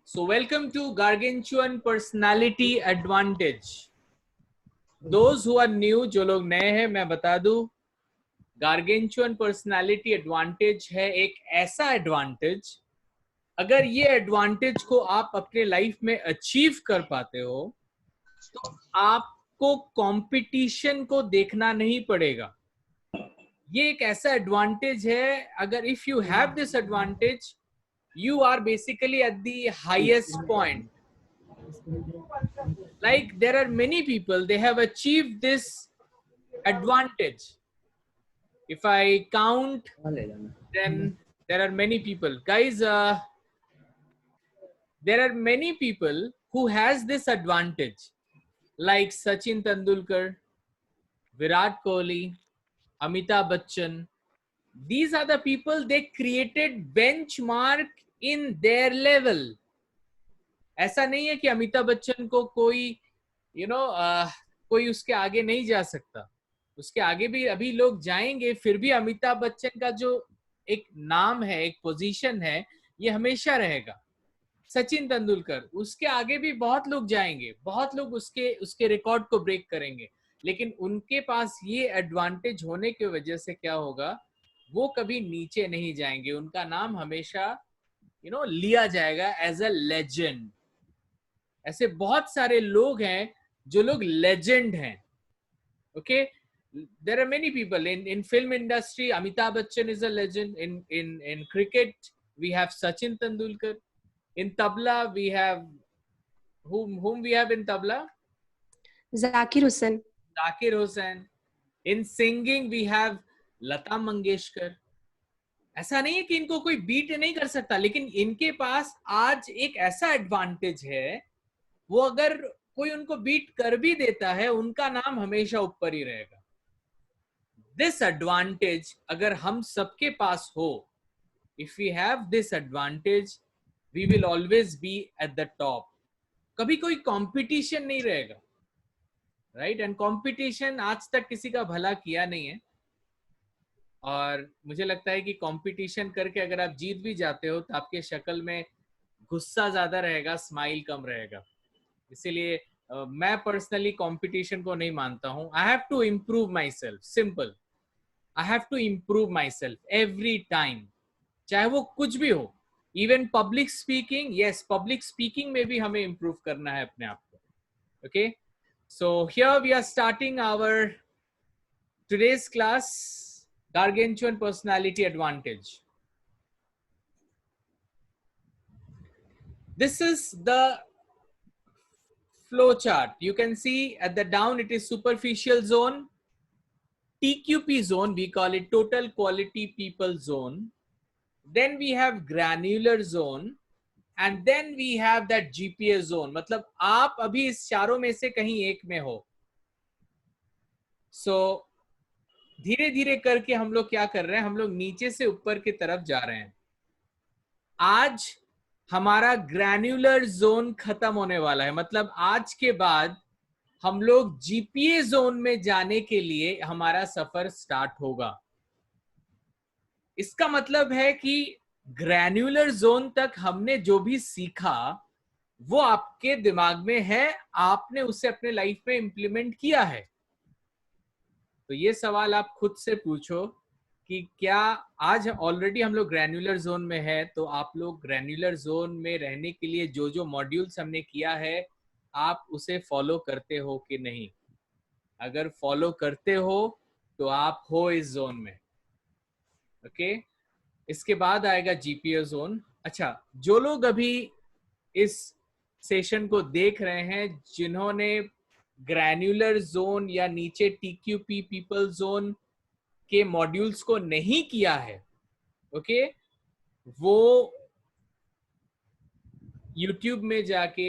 So welcome to Gargantuan Personality Advantage. Those who are new, जो लोग नए हैं, मैं बता दूं, गार्गेंचुअन पर्सनालिटी एडवांटेज है एक ऐसा एडवांटेज, अगर ये एडवांटेज को आप अपने लाइफ में अचीव कर पाते हो तो आपको कंपटीशन को देखना नहीं पड़ेगा. ये एक ऐसा एडवांटेज है, अगर if you have this advantage, you are basically at the highest point. Like there are many people, they have achieved this advantage. If I count, then there are many people, guys. There are many people who has this advantage, like Sachin Tendulkar, Virat Kohli, Amitabh Bachchan. These are the people, they created benchmark in their level. ऐसा नहीं है कि अमिताभ बच्चन को कोई कोई उसके आगे नहीं जा सकता. उसके आगे भी अभी लोग जाएंगे, फिर भी अमिताभ बच्चन का जो एक नाम है, एक पोजीशन है, ये हमेशा रहेगा. सचिन तेंदुलकर, उसके आगे भी बहुत लोग जाएंगे, बहुत लोग उसके रिकॉर्ड को ब्रेक करेंगे, लेकिन उनके पास ये एडवांटेज होने की वजह से क्या होगा, वो कभी नीचे नहीं जाएंगे. उनका नाम हमेशा लिया जाएगा एज अ लेजेंड. ऐसे बहुत सारे लोग हैं जो लोग लेजेंड हैं. Okay, there are many people in film industry. Amitabh Bachchan is a legend. In cricket we have Sachin Tendulkar. In tabla we have whom we have in tabla? Zakir Hussain. Zakir Hussain. In singing we have Lata Mangeshkar. ऐसा नहीं है कि इनको कोई beat नहीं कर सकता, लेकिन इनके पास आज एक ऐसा एडवांटेज है, वो अगर कोई उनको बीट कर भी देता है, उनका नाम हमेशा ऊपर ही रहेगा. दिस एडवांटेज अगर हम सबके पास हो, if we have this advantage, we will always be at the top. कभी कोई कंपटीशन नहीं रहेगा, राइट? एंड कंपटीशन आज तक किसी का भला किया नहीं है, और मुझे लगता है कि कंपटीशन करके अगर आप जीत भी जाते हो तो आपके शक्ल में गुस्सा ज्यादा रहेगा, स्माइल कम रहेगा. इसीलिए मैं पर्सनली कंपटीशन को नहीं मानता हूं. I have to improve myself, simple. I have to improve myself every time, चाहे वो कुछ भी हो. Even public speaking, yes, public speaking में भी हमें इम्प्रूव करना है अपने आप को. Okay, so here we are starting our today's class, Gargantuan Personality Advantage. This is the flow chart. You can see at the down it is superficial zone, TQP zone, we call it total quality people zone. Then we have granular zone, and then we have that GPS zone. मतलब आप अभी इस चारों में से कहीं एक में हो. So धीरे धीरे करके हम लोग क्या कर रहे हैं, हम लोग नीचे से ऊपर की तरफ जा रहे हैं. आज हमारा ग्रैन्युलर जोन खत्म होने वाला है. मतलब आज के बाद हम लोग जीपीए जोन में जाने के लिए हमारा सफर स्टार्ट होगा. इसका मतलब है कि ग्रैन्युलर जोन तक हमने जो भी सीखा वो आपके दिमाग में है, आपने उसे अपने लाइफ में इंप्लीमेंट किया है. तो ये सवाल आप खुद से पूछो कि क्या आज ऑलरेडी हम लोग ग्रैन्युलर जोन में है, तो आप लोग ग्रैन्युलर जोन में रहने के लिए जो जो मॉड्यूल्स हमने किया है, आप उसे फॉलो करते हो कि नहीं? अगर फॉलो करते हो तो आप हो इस जोन में. ओके, इसके बाद आएगा जीपीए जोन. अच्छा, जो लोग अभी इस सेशन को देख रहे हैं, जिन्होंने ग्रैन्युलर जोन या नीचे टीक्यूपी पीपल जोन के मॉड्यूल्स को नहीं किया है, ओके, वो YouTube में जाके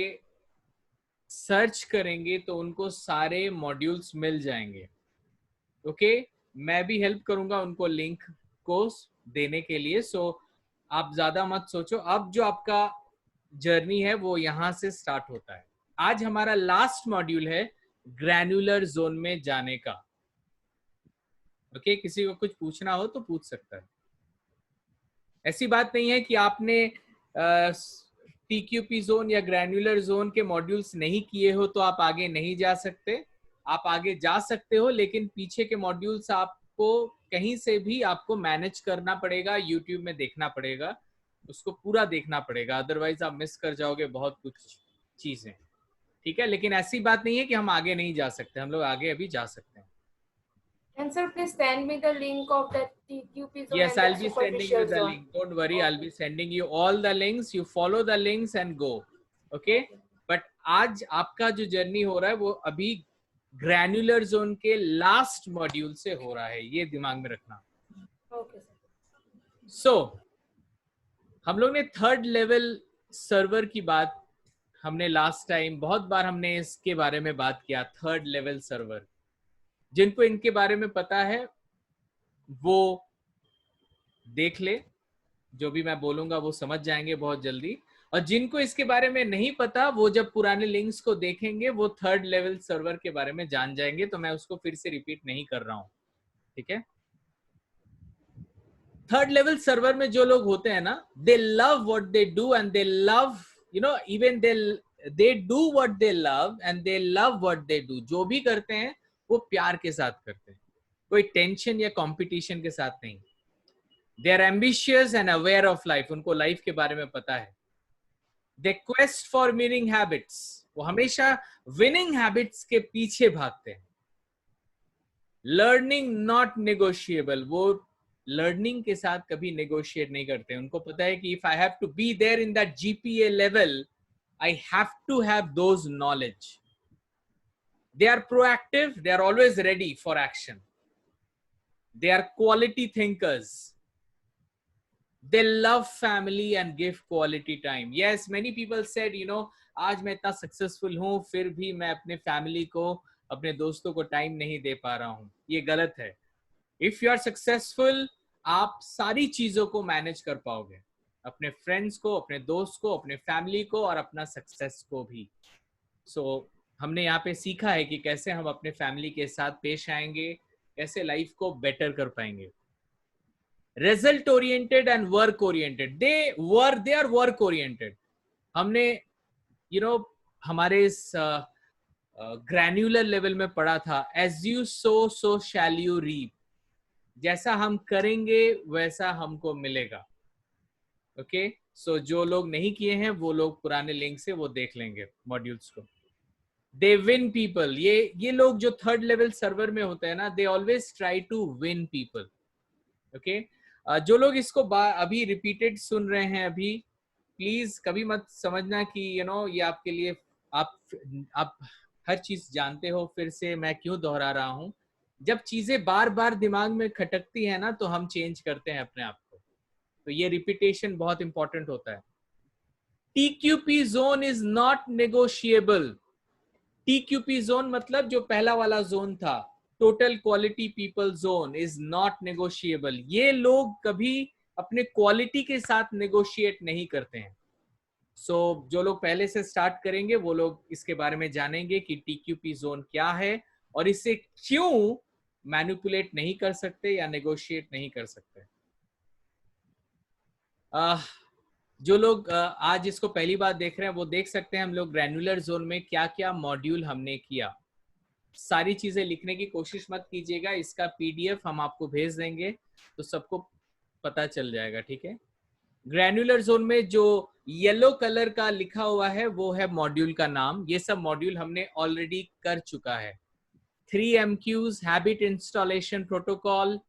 सर्च करेंगे तो उनको सारे मॉड्यूल्स मिल जाएंगे. ओके, मैं भी हेल्प करूंगा उनको लिंक को देने के लिए. सो आप ज्यादा मत सोचो, अब जो आपका जर्नी है वो यहां से स्टार्ट होता है. आज हमारा लास्ट मॉड्यूल है ग्रैन्युलर जोन में जाने का. ओके, किसी को कुछ पूछना हो तो पूछ सकता है. ऐसी बात नहीं है कि आपने TQP जोन या ग्रैन्युलर जोन के मॉड्यूल्स नहीं किए हो तो आप आगे नहीं जा सकते। आप आगे जा सकते हो, लेकिन पीछे के मॉड्यूल्स आपको कहीं से भी आपको मैनेज करना पड़ेगा, यूट्यूब में देखना पड़ेगा, उसको पूरा देखना पड़ेगा, अदरवाइज आप मिस कर जाओगे बहुत कुछ चीजें। ठीक है, लेकिन ऐसी बात नहीं है कि हम आगे नहीं जा सकते, हम लोग आगे अभी जा सकते हैं। And sir, please send me the link of that TQP zone Yes, and I'll the be sending you superficial the zone. link. Don't worry, I'll Okay. be sending you all the links. You follow the links and go. Okay? But आज आपका जो journey हो रहा है वो अभी granular zone के last module से हो रहा है, ये दिमाग में रखना। Okay, sir. So, हम लोग ने थर्ड लेवल सर्वर की बात, हमने लास्ट टाइम बहुत बार हमने इसके बारे में बात किया। थर्ड लेवल सर्वर, जिनको इनके बारे में पता है वो देख ले, जो भी मैं बोलूंगा वो समझ जाएंगे बहुत जल्दी, और जिनको इसके बारे में नहीं पता वो जब पुराने लिंक्स को देखेंगे वो थर्ड लेवल सर्वर के बारे में जान जाएंगे, तो मैं उसको फिर से रिपीट नहीं कर रहा हूं। ठीक है, थर्ड लेवल सर्वर में जो लोग होते हैं ना, दे love what they do and they love, you know, even they do what they love and they love what they do. जो भी करते हैं वो प्यार के साथ करते हैं, कोई टेंशन या कंपटीशन के साथ नहीं। They are ambitious and aware of life, उनको लाइफ के बारे में पता है। They quest for meaning habits, वो हमेशा विनिंग हैबिट्स के पीछे भागते हैं। लर्निंग नॉट नेगोशिएबल, वो लर्निंग के साथ कभी नेगोशिएट नहीं करते। उनको पता है कि if I have to be there in that GPA level, I have to have those knowledge. They are proactive, they are always ready for action, they are quality thinkers, they love family and give quality time. Yes, many people said, you know, आज मैं इतना successful हूं फिर भी मैं अपने family को, अपने दोस्तों को टाइम नहीं दे पा रहा हूं। ये गलत है। इफ यू आर सक्सेसफुल, आप सारी चीजों को मैनेज कर पाओगे, अपने फ्रेंड्स को, अपने दोस्त को, अपने फैमिली को और अपना सक्सेस को भी। सो हमने यहाँ पे सीखा है कि कैसे हम अपने फैमिली के साथ पेश आएंगे, कैसे लाइफ को बेटर कर पाएंगे। Result oriented and work oriented, they are work oriented. हमने हमारे इस ग्रैन्युलर लेवल में पढ़ा था, as you sow shall you reap, जैसा हम करेंगे वैसा हमको मिलेगा। ओके, सो जो लोग नहीं किए हैं वो लोग पुराने लिंक से वो देख लेंगे मॉड्यूल्स को। दे विन पीपल, ये लोग जो थर्ड लेवल सर्वर में होते हैं ना, they always try to win people. Okay, जो लोग इसको अभी रिपीटेड सुन रहे हैं अभी, प्लीज कभी मत समझना कि ये आपके लिए, आप हर चीज जानते हो, फिर से मैं क्यों दोहरा रहा हूं। जब चीजें बार बार दिमाग में खटकती है ना, तो हम चेंज करते हैं अपने आप को, तो ये रिपीटेशन बहुत इंपॉर्टेंट होता है। TQP zone is not negotiable. TQP zone मतलब जो पहला वाला जोन था, total quality people zone, is not negotiable. ये लोग कभी अपने क्वालिटी के साथ नेगोशिएट नहीं करते हैं। सो जो लोग पहले से स्टार्ट करेंगे वो लोग इसके बारे में जानेंगे कि TQP जोन क्या है और इसे क्यों मैनिपुलेट नहीं कर सकते या नेगोशिएट नहीं कर सकते। जो लोग आज इसको पहली बार देख रहे हैं वो देख सकते हैं हम लोग ग्रैन्युलर जोन में क्या क्या मॉड्यूल हमने किया। सारी चीजें लिखने की कोशिश मत कीजिएगा, इसका PDF हम आपको भेज देंगे तो सबको पता चल जाएगा। ठीक है, ग्रैन्युलर जोन में जो येलो कलर का लिखा हुआ है वो है मॉड्यूल का नाम। ये सब मॉड्यूल हमने ऑलरेडी कर चुका है। 3 MQs, habit installation protocol,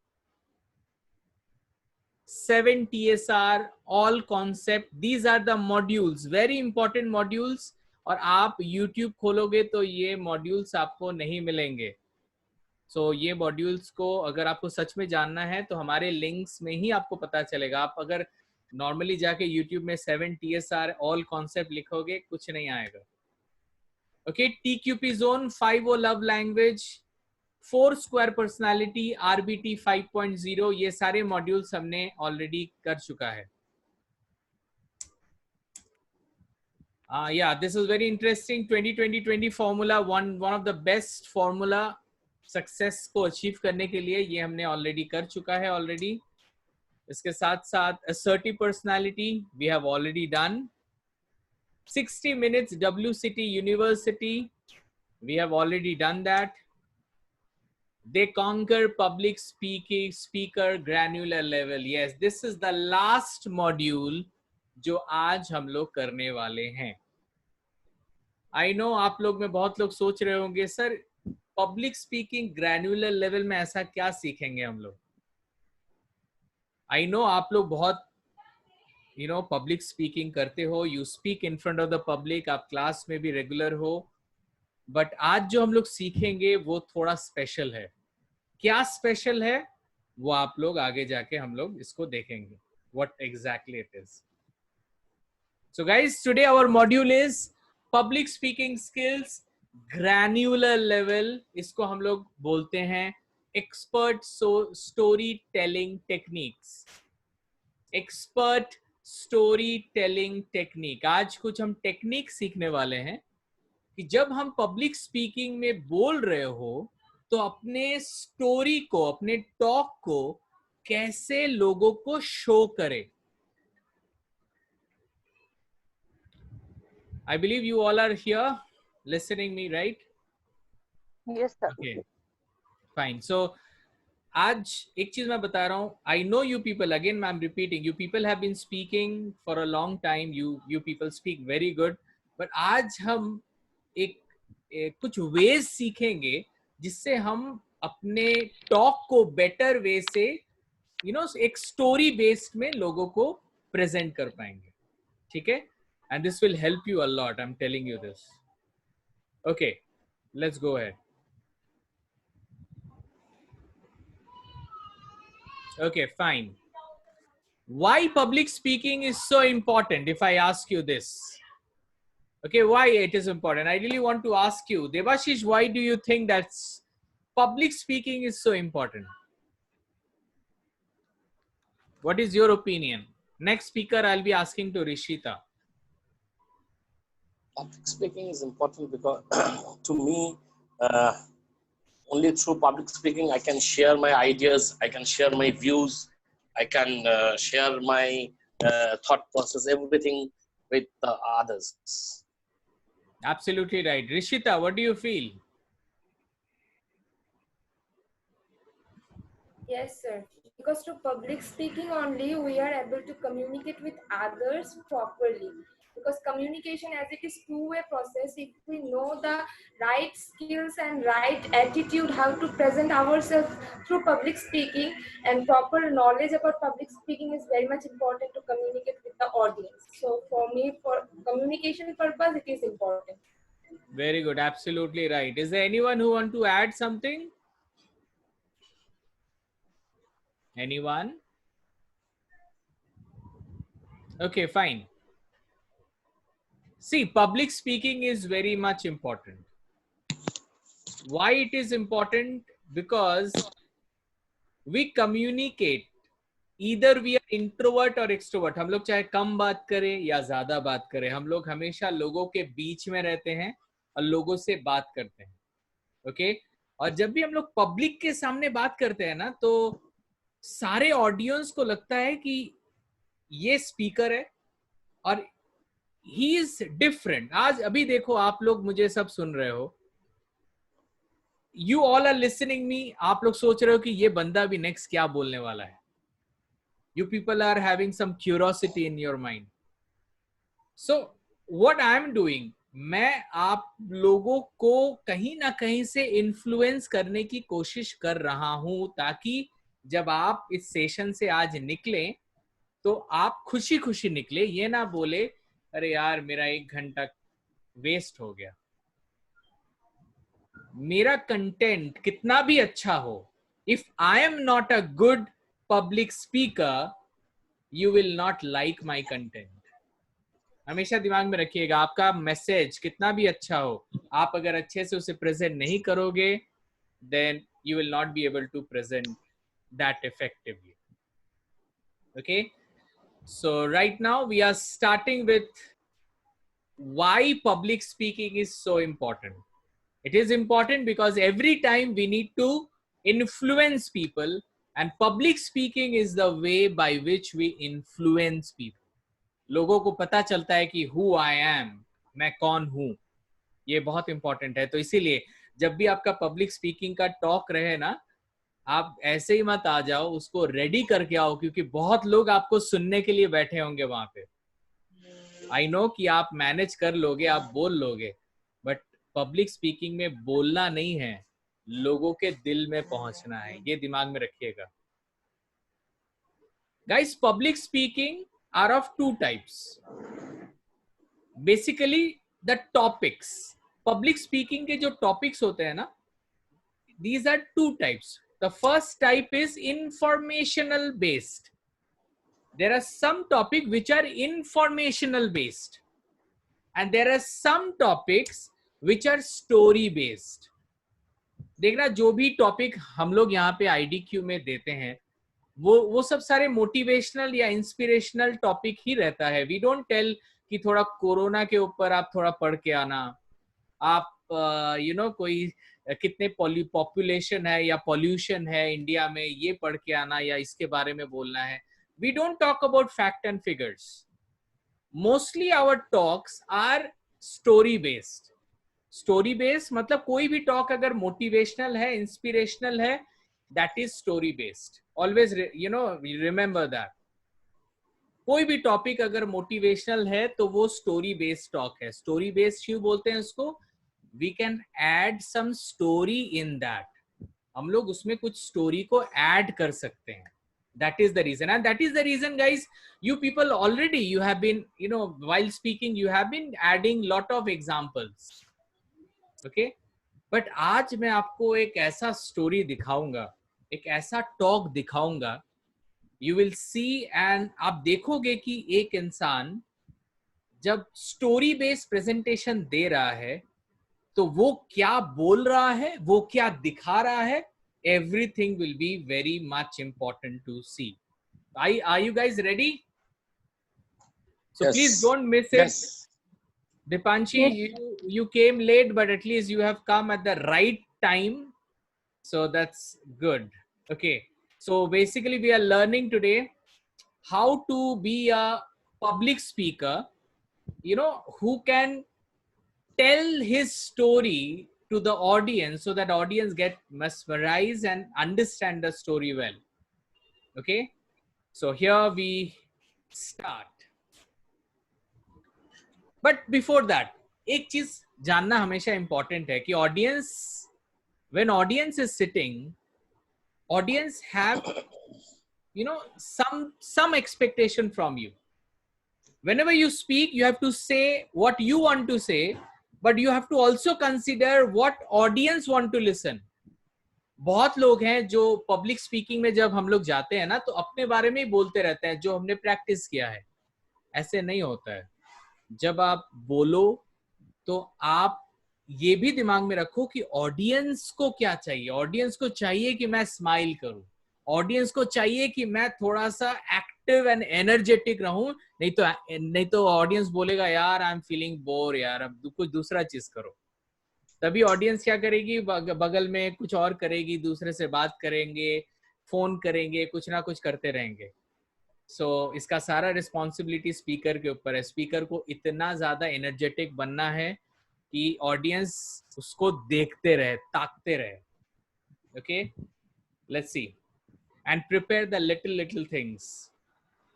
7 TSR, all concept, these are the modules, very important modules। और आप YouTube खोलोगे तो ये मॉड्यूल्स आपको नहीं मिलेंगे। सो ये मॉड्यूल्स को अगर आपको सच में जानना है तो हमारे लिंक्स में ही आपको पता चलेगा। आप अगर नॉर्मली जाके YouTube में 7 TSR all concept लिखोगे कुछ नहीं आएगा। Okay, TQP zone, 5O love language, 4 square personality, RBT 5.0, ये सारे मॉड्यूल्स हमने ऑलरेडी कर चुका है। Yeah, this is very interesting। 2020 formula, one of the best formula success को अचीव करने के लिए, ये हमने ऑलरेडी कर चुका है ऑलरेडी। इसके साथ साथ assertive personality we have already done। 60 minutes WCT University. We have already done that. They conquer public speaker granular level. Yes, this is the last module जो आज हम लोग करने वाले हैं. I know आप लोग में बहुत लोग सोच रहे होंगे sir public speaking granular level में ऐसा क्या सीखेंगे हम लोग. I know आप लोग बहुत पब्लिक स्पीकिंग करते हो, you speak in front of the public, आप क्लास में भी रेगुलर हो, बट आज जो हम लोग सीखेंगे वो थोड़ा स्पेशल है. क्या स्पेशल है वो आप लोग आगे जाके हम लोग इसको देखेंगे what exactly it is. So guys, today our module is public speaking skills granular level. इसको हम लोग बोलते हैं expert story telling techniques. expert story telling technique. आज कुछ हम टेक्निक सीखने वाले हैं कि जब हम पब्लिक स्पीकिंग में बोल रहे हो तो अपने स्टोरी को, अपने टॉक को कैसे लोगों को शो करें. I believe you all are here listening me, right? Yes, sir. Okay, fine. So आज एक चीज मैं बता रहा हूँ. I know you people, again I'm repeating, you people have been speaking for a long time. You people speak very good. But आज हम एक कुछ वेज सीखेंगे जिससे हम अपने टॉक को बेटर वे से एक स्टोरी बेस्ड में लोगों को प्रेजेंट कर पाएंगे. ठीक है? And this will help you a lot. I'm telling you this. Okay, let's go ahead. Okay, fine. Why public speaking is so important? If I ask you this, okay, why it is important? I really want to ask you, Debashish, why do you think that public speaking is so important? What is your opinion? Next speaker, I'll be asking to Rishita. Public speaking is important because to me, only through public speaking, I can share my ideas, I can share my views, I can share my thought process, everything with others. Absolutely right. Rishita, what do you feel? Yes, sir. Because through public speaking only, we are able to communicate with others properly. Because communication, as it is two-way process, if we know the right skills and right attitude, how to present ourselves through public speaking, and proper knowledge about public speaking is very much important to communicate with the audience. So for me, for communication purpose, it is important. Very good. Absolutely right. Is there anyone who want to add something? Anyone? Okay, fine. See, public speaking is very much important. Why it is important? Because we communicate. Either we are introvert or extrovert. हम लोग चाहे कम बात करें या ज्यादा बात करें, हम लोग हमेशा लोगों के बीच में रहते हैं और लोगों से बात करते हैं. ओके? और जब भी हम लोग पब्लिक के सामने बात करते हैं ना, तो सारे ऑडियंस को लगता है कि ये स्पीकर है और he is different. आज अभी देखो, आप लोग मुझे सब सुन रहे हो. You all are listening me. आप लोग सोच रहे हो कि ये बंदा भी नेक्स्ट क्या बोलने वाला है. You people are having some curiosity in your mind. So what I am doing, मैं आप लोगों को कहीं ना कहीं से इन्फ्लुएंस करने की कोशिश कर रहा हूं, ताकि जब आप इस सेशन से आज निकले तो आप खुशी खुशी निकले. ये ना बोले अरे यार मेरा 1 घंटा वेस्ट हो गया. मेरा कंटेंट कितना भी अच्छा हो, if I am not a good public speaker, you will not like my content. हमेशा दिमाग में रखिएगा, आपका मैसेज कितना भी अच्छा हो, आप अगर अच्छे से उसे प्रेजेंट नहीं करोगे, then you will not be able to present that effectively. Okay, so right now we are starting with why public speaking is so important. It is important because every time we need to influence people, and public speaking is the way by which we influence people. लोगों को पता चलता है कि who I am, मैं कौन हूं। ये बहुत इंपॉर्टेंट है। तो इसीलिए जब भी आपका पब्लिक स्पीकिंग का टॉक रहे ना, आप ऐसे ही मत आ जाओ, उसको रेडी करके आओ, क्योंकि बहुत लोग आपको सुनने के लिए बैठे होंगे वहां पे। आई नो कि आप मैनेज कर लोगे, आप बोल लोगे, बट पब्लिक स्पीकिंग में बोलना नहीं है, लोगों के दिल में पहुंचना है। ये दिमाग में रखिएगा। Guys, public speaking are of two types. Basically the topics, public speaking के जो टॉपिक्स होते हैं ना, these are two types. The first type is informational based. There are some topics which are informational based, and there are some topics which are story based. देखना, जो भी topic हम लोग यहाँ पे IDQ में देते हैं, वो सब सारे मोटिवेशनल या इंस्पिरेशनल टॉपिक ही रहता है। वी डोंट टेल कि थोड़ा कोरोना के ऊपर आप थोड़ा पढ़ के आना, आप कोई कितने पॉपुलेशन है या पॉल्यूशन है इंडिया में, ये पढ़ के आना या इसके बारे में बोलना है। We don't talk about fact and figures. Mostly our talks are story based. Story based मतलब कोई भी टॉक अगर मोटिवेशनल है, इंस्पिरेशनल है, that is story based. Always remember that. कोई भी टॉपिक अगर मोटिवेशनल है तो वो स्टोरी बेस्ड टॉक है। स्टोरी बेस्ड क्यों बोलते हैं उसको? We can add some story in that. हम लोग उसमें कुछ स्टोरी को ऐड कर सकते हैं। That is the reason, and that is the reason, guys, you people already, you have been, while speaking, you have been adding lot of examples. Okay, but आज मैं आपको एक ऐसा स्टोरी दिखाऊंगा, एक ऐसा टॉक दिखाऊंगा, you will see, and आप देखोगे कि एक इंसान जब स्टोरी बेस्ड प्रेजेंटेशन दे रहा है तो वो क्या बोल रहा है, वो क्या दिखा रहा है, everything will be very much important to see. Are you guys ready? So Yes. please don't miss it. Yes. Dipanshi, you came late, but at least you have come at the right time. So that's good. Okay. So basically we are learning today how to be a public speaker, who can tell his story to the audience so that audience get mesmerized and understand the story well. Okay, so here we start. But before that, एक चीज जानना हमेशा important है कि audience, when audience is sitting, audience have some expectation from you. Whenever you speak, you have to say what you want to say, but you have to also consider what audience want to listen. बहुत लोग हैं जो public speaking में जब हम लोग जाते हैं ना, तो अपने बारे में ही बोलते रहते हैं, जो हमने प्रैक्टिस किया है। ऐसे नहीं होता है। जब आप बोलो तो आप ये भी दिमाग में रखो कि ऑडियंस को क्या चाहिए। ऑडियंस को चाहिए कि मैं स्माइल करूं, ऑडियंस को चाहिए कि मैं थोड़ा सा एक्टिव एंड एनर्जेटिक रहूं, नहीं तो ऑडियंस बोलेगा यार आई एम फीलिंग बोर, यार अब कुछ दूसरा चीज करो। तभी ऑडियंस क्या करेगी, बगल में कुछ और करेगी, दूसरे से बात करेंगे, फोन करेंगे, कुछ ना कुछ करते रहेंगे। सो इसका सारा रिस्पॉन्सिबिलिटी स्पीकर के ऊपर है। स्पीकर को इतना ज्यादा एनर्जेटिक बनना है कि ऑडियंस उसको देखते रहे, ताकते रहे। Okay, let's C and prepare the little things.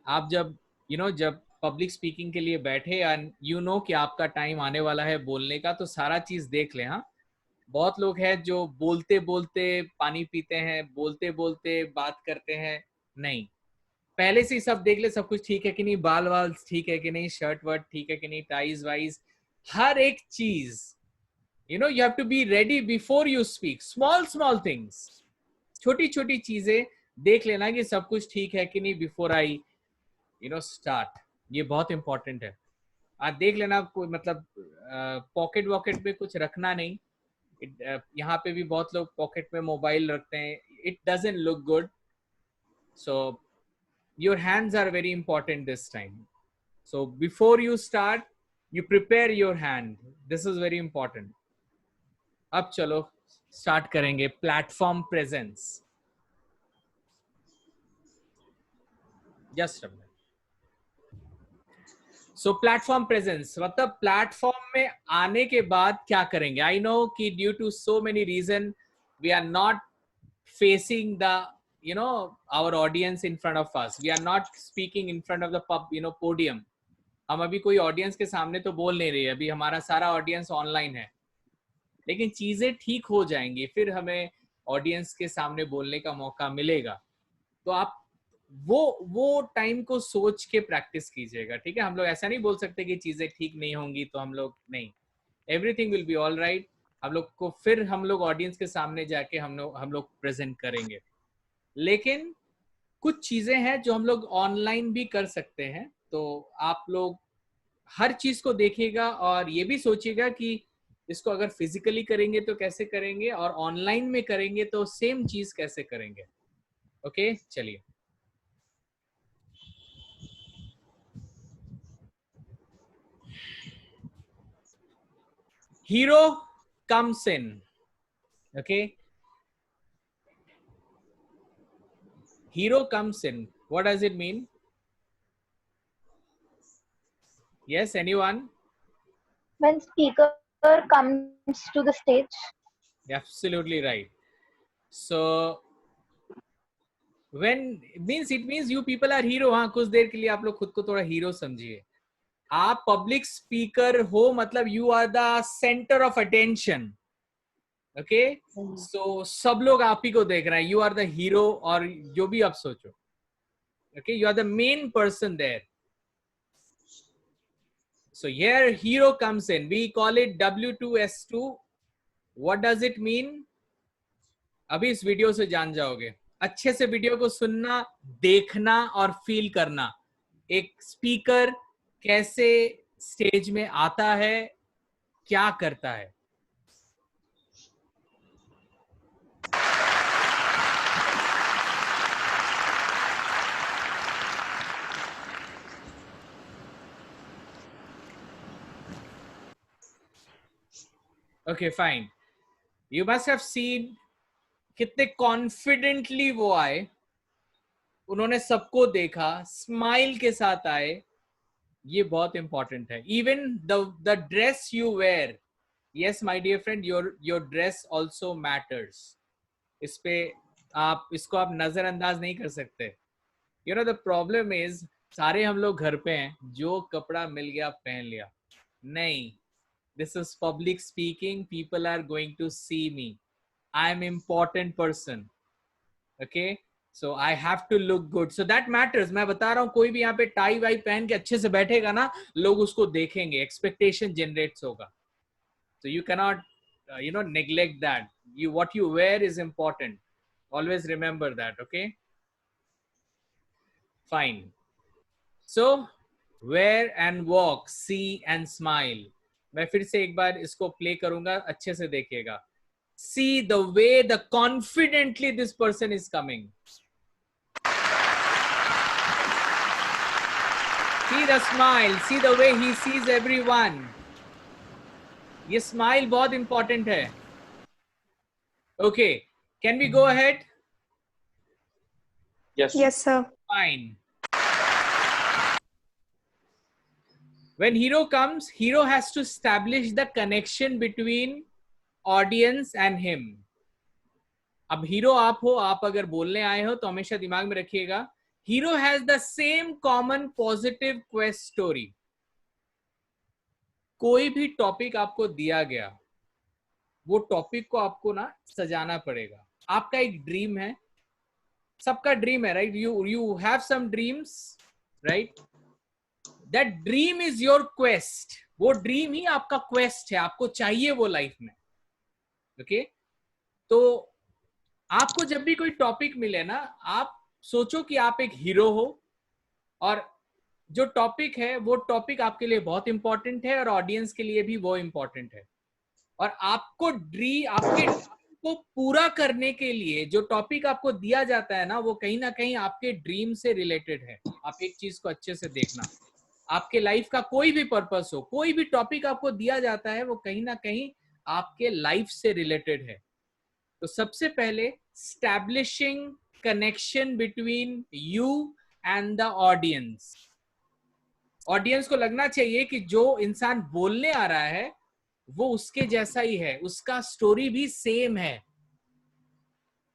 आप जब जब पब्लिक स्पीकिंग के लिए बैठे एंड कि आपका टाइम आने वाला है बोलने का, तो सारा चीज देख लें। हाँ, बहुत लोग हैं जो बोलते बोलते पानी पीते हैं, बोलते बोलते बात करते हैं। नहीं, पहले से ही सब देख ले, सब कुछ ठीक है कि नहीं, बाल वाल ठीक है कि नहीं, शर्ट वर्ट ठीक है कि नहीं, टाइज वाइज, हर एक चीज you have to be ready before you speak. small things, छोटी छोटी चीजें देख लेना कि सब कुछ ठीक है कि नहीं बिफोर आई स्टार्ट। ये बहुत इंपॉर्टेंट है। आप देख लेना, कोई मतलब पॉकेट वॉकेट में कुछ रखना नहीं। यहाँ पे भी बहुत लोग पॉकेट में मोबाइल रखते हैं। It doesn't look good. So your hands are very important this time. So before you start you prepare your hand, this is very important. अब चलो स्टार्ट करेंगे। Platform presence. Just so platform presence मतलब platform में आने के बाद क्या करेंगे. आई नो कि due to so many reason we are not facing the our audience in front of us. We are not speaking in front of the podium. हम अभी कोई ऑडियंस के सामने तो बोल नहीं रहे. अभी हमारा सारा ऑडियंस ऑनलाइन है, लेकिन चीजें ठीक हो जाएंगी, फिर हमें ऑडियंस के सामने बोलने का मौका मिलेगा. तो आप वो टाइम को सोच के प्रैक्टिस कीजिएगा. ठीक है, हम लोग ऐसा नहीं बोल सकते कि चीजें ठीक नहीं होंगी तो हम लोग नहीं. Everything will be all right. हम लोग को फिर हम लोग ऑडियंस के सामने जाके हम लोग प्रेजेंट करेंगे. लेकिन कुछ चीजें हैं जो हम लोग ऑनलाइन भी कर सकते हैं. तो आप लोग हर चीज को देखिएगा और ये भी सोचिएगा कि इसको अगर फिजिकली करेंगे तो कैसे करेंगे और ऑनलाइन में करेंगे तो सेम चीज कैसे करेंगे. ओके, चलिए. Hero comes in. Okay. Hero comes in. What does it mean? Yes, anyone? When speaker comes to the stage. Absolutely right. So when it means you people are hero. हाँ, कुछ देर के लिए आप लोग खुद को थोड़ा हीरो समझिए. आप पब्लिक स्पीकर हो मतलब you are the centre of attention. Okay, so सब लोग आप ही को देख रहे हैं. यू आर द हीरो और जो भी आप सोचो. Okay, you are the main person there. So here hero comes in. We call it W2S2. What does it mean? अभी इस वीडियो से जान जाओगे. अच्छे से वीडियो को सुनना, देखना और फील करना. एक स्पीकर कैसे स्टेज में आता है, क्या करता है. Okay, fine. You must have seen कितने कॉन्फिडेंटली वो आए. उन्होंने सबको देखा, स्माइल के साथ आए. ये बहुत इंपॉर्टेंट है. Even the dress you wear. Yes my dear friend, your dress also matters. इस पे इसको आप नजरअंदाज नहीं कर सकते. You know the problem is सारे हम लोग घर पे हैं, जो कपड़ा मिल गया पहन लिया. नहीं, this is public speaking. People are going to see me. I am important person. Okay, so I have to look good, so that matters. मैं बता रहा हूँ, कोई भी यहाँ पे टाई वाई पहन के अच्छे से बैठेगा ना, लोग उसको देखेंगे, एक्सपेक्टेशन जनरेट्स होगा. so you cannot neglect that. What you wear is important. Always remember that. Okay, fine. so wear and walk, see and smile. मैं फिर से एक बार इसको प्ले करूंगा, अच्छे से देखिएगा. See the way the confidently this person is coming. See the smile. See the way he sees everyone. ये smile बहुत important है. Okay, can we go ahead? Yes. Yes, sir. Fine. When hero comes, hero has to establish the connection between audience and him. अब hero आप हो, आप अगर बोलने आए हो तो हमेशा दिमाग में रखिएगा, hero has the same common positive quest story. कोई भी टॉपिक आपको दिया गया, वो टॉपिक को आपको ना सजाना पड़ेगा. आपका एक ड्रीम है, सबका ड्रीम है, right? You have some dreams, right? That dream is your quest. वो ड्रीम ही आपका क्वेस्ट है, आपको चाहिए वो लाइफ में. ओके, तो आपको जब भी कोई टॉपिक मिले ना, आप सोचो कि आप एक हीरो हो और जो टॉपिक है वो टॉपिक आपके लिए बहुत इंपॉर्टेंट है और ऑडियंस के लिए भी वो इंपॉर्टेंट है. और आपको आपके को पूरा करने के लिए जो टॉपिक आपको दिया जाता है ना, वो कहीं ना कहीं आपके ड्रीम से रिलेटेड है. आप एक चीज को अच्छे से देखना, आपके लाइफ का कोई भी पर्पस हो, कोई भी टॉपिक आपको दिया जाता है, वो कहीं ना कहीं आपके लाइफ से रिलेटेड है. तो सबसे पहले establishing connection between you and the audience. Audience को लगना चाहिए कि जो इंसान बोलने आ रहा है वो उसके जैसा ही है, उसका स्टोरी भी सेम है,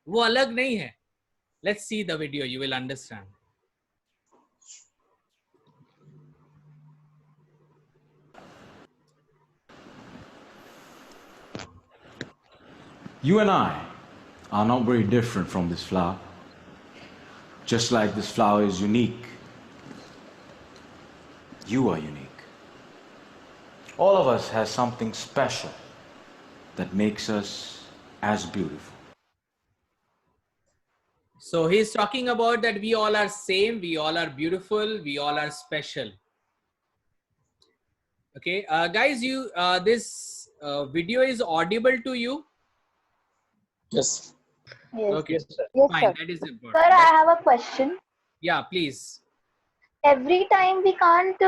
वो अलग नहीं है. Let's see the video, you will understand. You and I are not very different from this flower. Just like this flower is unique, you are unique. All of us has something special that makes us as beautiful. So he's talking about that we all are same, we all are beautiful, we all are special. Okay, guys, you this video is audible to you? Yes. Yes. Okay, Yes, sir. Yes, fine, sir. that is important. Sir, I have a question. Yeah, please. Every time we can't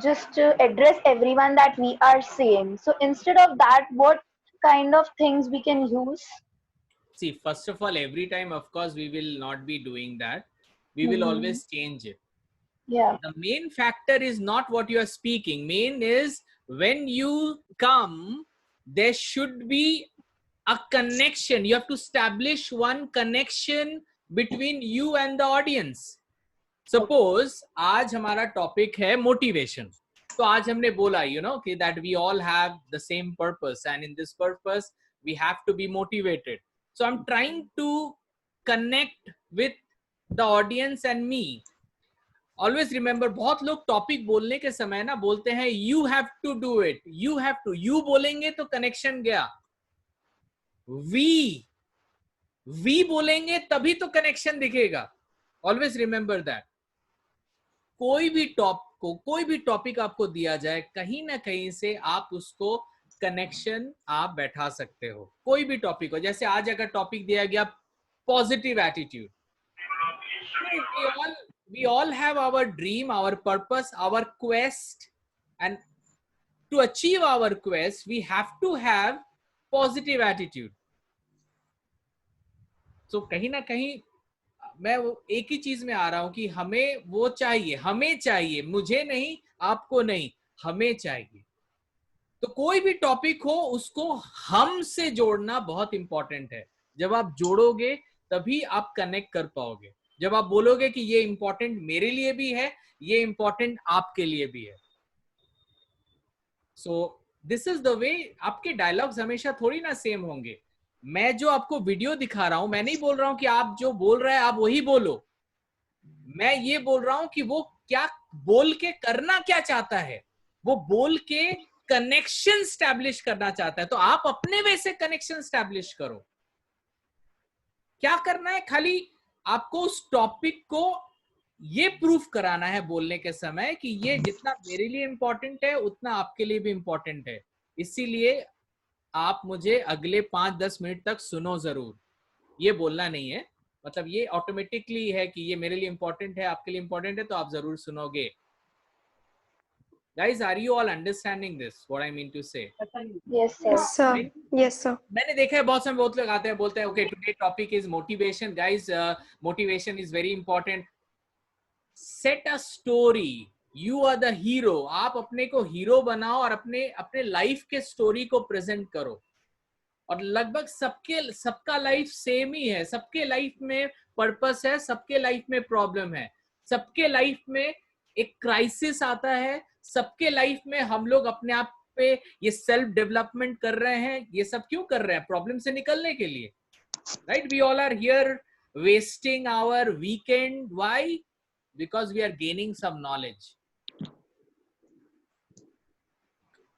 just address everyone that we are same. So instead of that, what kind of things we can use? See, first of all, every time, of course, we will not be doing that. We will Mhm. always change it. Yeah. The main factor is not what you are speaking. Main is when you come, there should be a connection. You have to establish one connection between you and the audience. Suppose आज हमारा topic है motivation. तो आज हमने बोला कि that we all have the same purpose, and in this purpose we have to be motivated. So I'm trying to connect with the audience and me. Always remember, बहुत लोग टॉपिक बोलने के समय ना बोलते हैं you have to do it, you have to. You बोलेंगे तो कनेक्शन गया. We बोलेंगे तभी तो कनेक्शन दिखेगा. Always remember that. कोई भी टॉपिक आपको दिया जाए, कहीं ना कहीं से आप उसको कनेक्शन आप बैठा सकते हो. कोई भी टॉपिक हो, जैसे आज अगर टॉपिक दिया गया positive attitude. We all have our dream, our purpose, our quest, and to achieve our quest, we have to have positive attitude. So कहीं ना कहीं मैं एक ही चीज में आ रहा हूं कि हमें वो चाहिए, मुझे नहीं, आपको नहीं, हमें चाहिए. तो कोई भी टॉपिक हो उसको हम से जोड़ना बहुत इंपॉर्टेंट है. जब आप जोड़ोगे तभी आप कनेक्ट कर पाओगे. जब आप बोलोगे कि ये इंपॉर्टेंट मेरे लिए भी है, ये इंपॉर्टेंट आपके लिए भी है. So this is the way. आपके डायलॉग्स हमेशा थोड़ी ना सेम होंगे. मैं जो आपको वीडियो दिखा रहा हूं, मैं नहीं बोल रहा हूं कि आप जो बोल रहे हैं आप वही बोलो. मैं ये बोल रहा हूं कि वो क्या बोल के करना क्या चाहता है. वो बोल के कनेक्शन स्टैब्लिश करना चाहता है, तो आप अपने वे से कनेक्शन स्टैब्लिश करो. क्या करना है, खाली आपको उस टॉपिक को ये प्रूफ कराना है बोलने के समय कि ये जितना मेरे लिए इंपॉर्टेंट है उतना आपके लिए भी इंपॉर्टेंट है. इसीलिए आप मुझे अगले 5-10 मिनट तक सुनो जरूर. ये बोलना नहीं है, मतलब ये ऑटोमेटिकली है कि ये मेरे लिए इंपॉर्टेंट है, आपके लिए इंपॉर्टेंट है, तो आप जरूर सुनोगे. Guys, are you all understanding this? What I mean to say? Yes, sir. Yes, sir. Yes, sir. मैंने देखा है बहुत लोग आते हैं, बोलते हैं okay, today topic is motivation. Guys, motivation is very important. Set a story. You are the hero. आप अपने को हीरो बनाओ और अपने लाइफ के स्टोरी को प्रेजेंट करो. और लगभग सबका लाइफ सेम ही है. सबके लाइफ में पर्पस है, सबके लाइफ में प्रॉब्लम है, सबके लाइफ में एक क्राइसिस आता है, सबके लाइफ में हम लोग अपने आप पे ये सेल्फ डेवलपमेंट कर रहे हैं. ये सब क्यों कर रहे हैं? प्रॉब्लम से निकलने के लिए, right? We all are here wasting our weekend. Why? Because we are gaining some knowledge.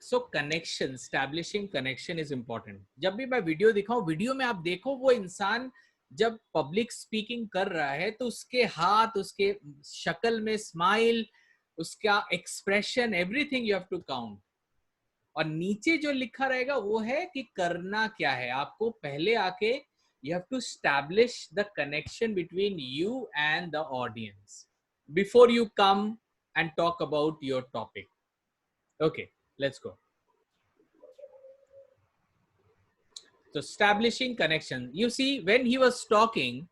So connection, establishing connection is important. जब भी मैं वीडियो दिखाऊं, वीडियो में आप देखो वो इंसान जब पब्लिक स्पीकिंग कर रहा है तो उसके हाथ, उसके शक्ल में स्माइल, उसका expression, everything you have to count. और नीचे जो लिखा रहेगा वो है कि करना क्या है. आपको पहले आके you have to establish the connection between you and the audience before you come and talk about your topic. Okay, let's go. So establishing connection. You see, when he was talking,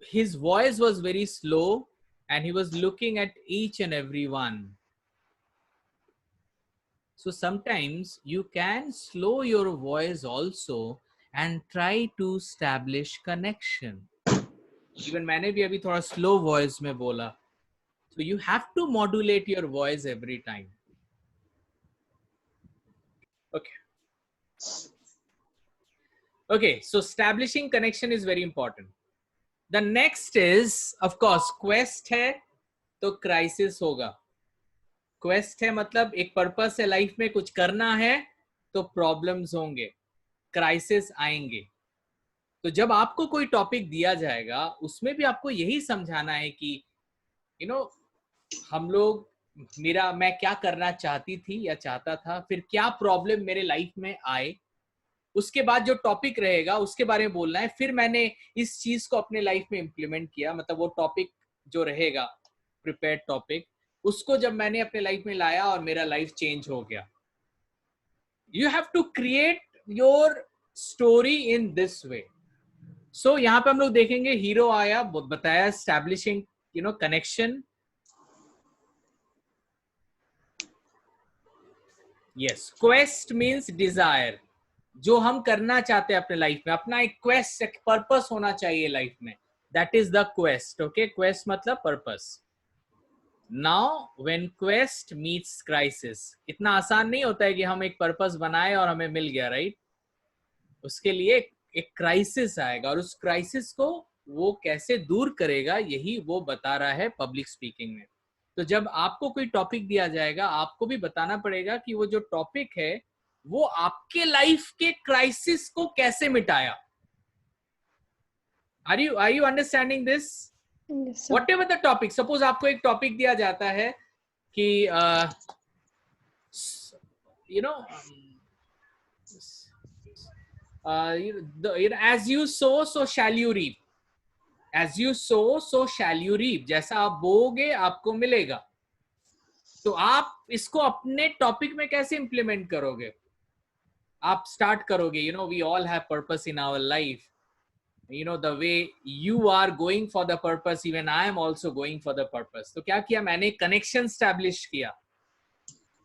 his voice was very slow and he was looking at each and every one. So sometimes you can slow your voice also and try to establish connection. Even मैंने भी अभी थोड़ा slow voice में बोला. So you have to modulate your voice every time. Okay. Okay, so establishing connection is very important. The next is, of course, quest है तो crisis होगा. Quest है मतलब एक purpose है लाइफ में, कुछ करना है तो problems होंगे, crisis आएंगे. तो जब आपको कोई टॉपिक दिया जाएगा उसमें भी आपको यही समझाना है कि हम लोग मैं क्या करना चाहती थी या चाहता था, फिर क्या प्रॉब्लम मेरे लाइफ में आए, उसके बाद जो टॉपिक रहेगा उसके बारे में बोलना है. फिर मैंने इस चीज को अपने लाइफ में इम्प्लीमेंट किया, मतलब वो टॉपिक जो रहेगा प्रिपेयर्ड टॉपिक, उसको जब मैंने अपने लाइफ में लाया और मेरा लाइफ चेंज हो गया. You have to create your story in this way. So यहाँ पे हम लोग देखेंगे हीरो आया, बताया establishing connection. Yes, quest means desire, जो हम करना चाहते हैं अपने लाइफ में, अपना एक क्वेस्ट, एक पर्पस होना चाहिए लाइफ में. That is the quest. Okay, quest मतलब purpose. Now when quest meets crisis, इतना आसान नहीं होता है कि हम एक पर्पस बनाए और हमें मिल गया, राइट? उसके लिए एक क्राइसिस आएगा और उस क्राइसिस को वो कैसे दूर करेगा, यही वो बता रहा है पब्लिक स्पीकिंग में. तो जब आपको कोई टॉपिक दिया जाएगा, आपको भी बताना पड़ेगा कि वो जो टॉपिक है वो आपके लाइफ के क्राइसिस को कैसे मिटाया. Are you understanding this? Whatever the topic, suppose आपको एक टॉपिक दिया जाता है कि as you sow so shall you reap. As you sow so shall you reap. जैसा आप बोओगे आपको मिलेगा. तो आप इसको अपने टॉपिक में कैसे इंप्लीमेंट करोगे? आप स्टार्ट करोगे, we all have purpose in our life. The way you are going for the purpose, even I am also going for the purpose. तो क्या किया मैंने? कनेक्शन स्टैब्लिश किया.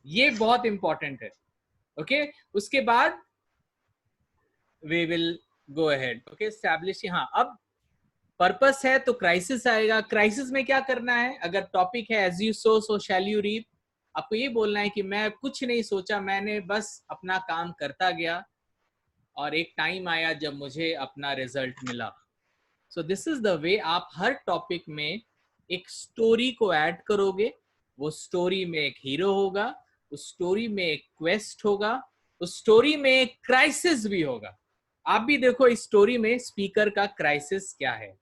ये बहुत इंपॉर्टेंट है. ओके, उसके बाद we will go ahead. Okay, establish. हाँ, अब पर्पस है तो क्राइसिस आएगा. क्राइसिस में क्या करना है? अगर टॉपिक है as you sow so shall you reap, आपको ये बोलना है कि मैं कुछ नहीं सोचा, मैंने बस अपना काम करता गया और एक टाइम आया जब मुझे अपना रिजल्ट मिला. So this is the way आप हर टॉपिक में एक स्टोरी को ऐड करोगे. वो स्टोरी में एक हीरो होगा, उस स्टोरी में एक क्वेस्ट होगा, उस स्टोरी में एक क्राइसिस भी होगा. आप भी देखो इस स्टोरी में स्पीकर का क्राइसिस क्या है.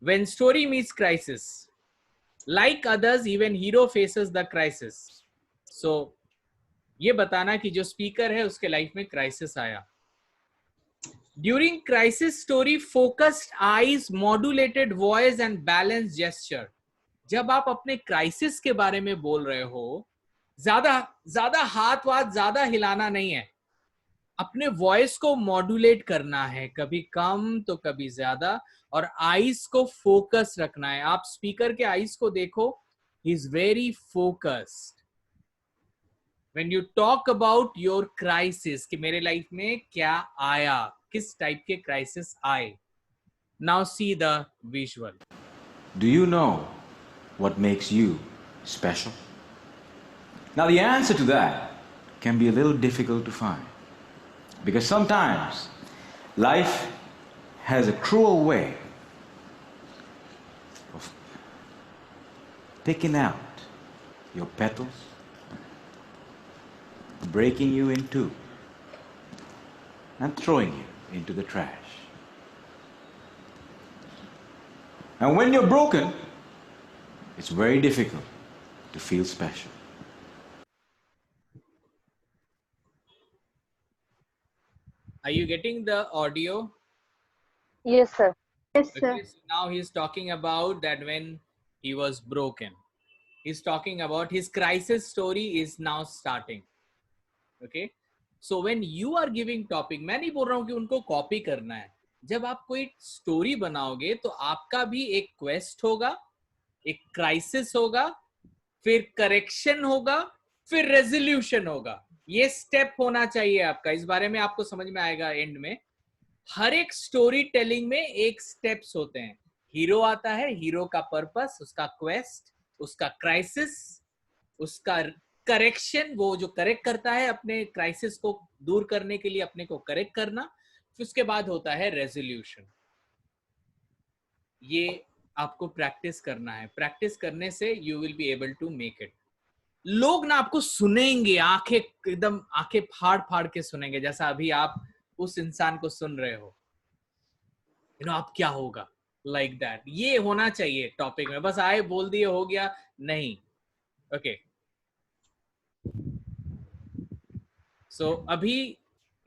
When story meets crisis, like others, even hero faces the crisis. So, ये बताना कि जो स्पीकर है उसके लाइफ में क्राइसिस आया. During crisis story, focused eyes, modulated voice and balanced gesture. जब आप अपने क्राइसिस के बारे में बोल रहे हो, ज्यादा हाथ वाथ ज्यादा हिलाना नहीं है. अपने वॉइस को मॉड्यूलेट करना है, कभी कम तो कभी ज्यादा, और आईज को फोकस रखना है. आप स्पीकर के आईज को देखो, he is very focused. When you talk about your crisis, कि मेरे लाइफ में क्या आया, किस टाइप के क्राइसिस आए. Now see the visual. Do you know what makes you special? Now the answer to that can be a little difficult to find, because sometimes life has a cruel way of picking out your petals, breaking you in two, and throwing you into the trash. And when you're broken, it's very difficult to feel special. Are you getting the audio? Yes, sir. Yes, sir. Okay, so now he's talking about that when he was broken. He's talking about his crisis story is now starting. Okay, so when you are giving topic, मैं नहीं बोल रहा हूँ कि उनको copy करना है, जब आप कोई स्टोरी बनाओगे तो आपका भी एक क्वेस्ट होगा, एक क्राइसिस होगा, फिर करेक्शन होगा, फिर रेजोल्यूशन होगा। ये स्टेप होना चाहिए आपका। इस बारे में आपको समझ में आएगा एंड में। हर एक स्टोरी टेलिंग में एक स्टेप्स होते हैं। हीरो आता है, हीरो का पर्पस, उसका क्वेस्ट, उसका क्राइसिस, उसका करेक्शन, वो जो करेक्ट करता है अपने क्राइसिस को दूर करने के लिए, अपने को करेक्ट करना, फिर उसके बाद होता है रेजोल्यूशन। ये आपको प्रैक्टिस करना है। प्रैक्टिस करने से you will be able to make it. लोग ना आपको सुनेंगे, आंखें एकदम आंखें फाड़ फाड़ के सुनेंगे, जैसा अभी आप उस इंसान को सुन रहे हो। यू नो आप क्या होगा, लाइक दैट। ये होना चाहिए टॉपिक में। बस आए बोल दिए हो गया नहीं। ओके, सो अभी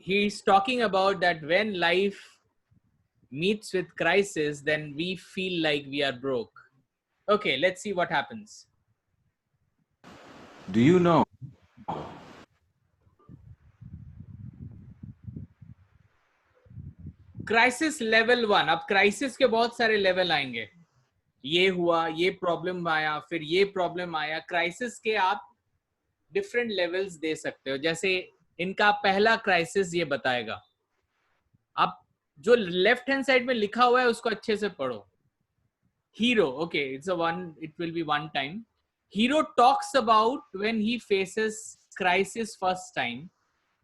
he is talking about that when life meets with crisis, then we feel like we are broke. Okay, let's see what happens. Do you know? Crisis level 1। अब क्राइसिस के बहुत सारे लेवल आएंगे। ये हुआ, ये प्रॉब्लम आया, फिर ये प्रॉब्लम आया। क्राइसिस के आप डिफरेंट लेवल्स दे सकते हो। जैसे इनका पहला क्राइसिस ये बताएगा। आप जो लेफ्ट हैंड साइड में लिखा हुआ है उसको अच्छे से पढ़ो। Hero, okay, it's a one, it will be one time. Hero talks about when he faces crisis first time,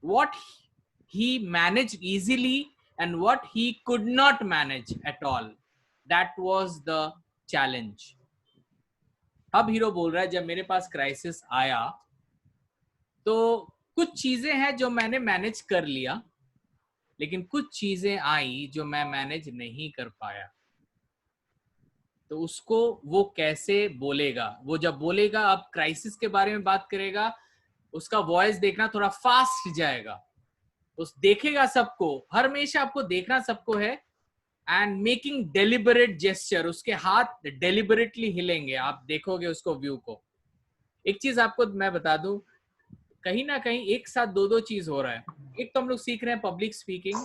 what he managed easily and what he could not manage at all. That was the challenge. अब hero बोल रहा है जब मेरे पास crisis आया तो कुछ चीजें हैं जो मैंने मैनेज कर लिया, लेकिन कुछ चीजें आई जो मैं मैनेज नहीं कर पाया। तो उसको वो कैसे बोलेगा? वो जब बोलेगा, अब क्राइसिस के बारे में बात करेगा, उसका वॉइस देखना थोड़ा फास्ट जाएगा। उस देखेगा सबको, हमेशा आपको देखना सबको है। एंड मेकिंग डेलिबरेट जेस्चर, उसके हाथ डेलिबरेटली हिलेंगे, आप देखोगे उसको व्यू को। एक चीज आपको मैं बता दूं, कहीं ना कहीं एक साथ दो दो चीज हो रहा है। एक तो हम लोग सीख रहे हैं पब्लिक स्पीकिंग,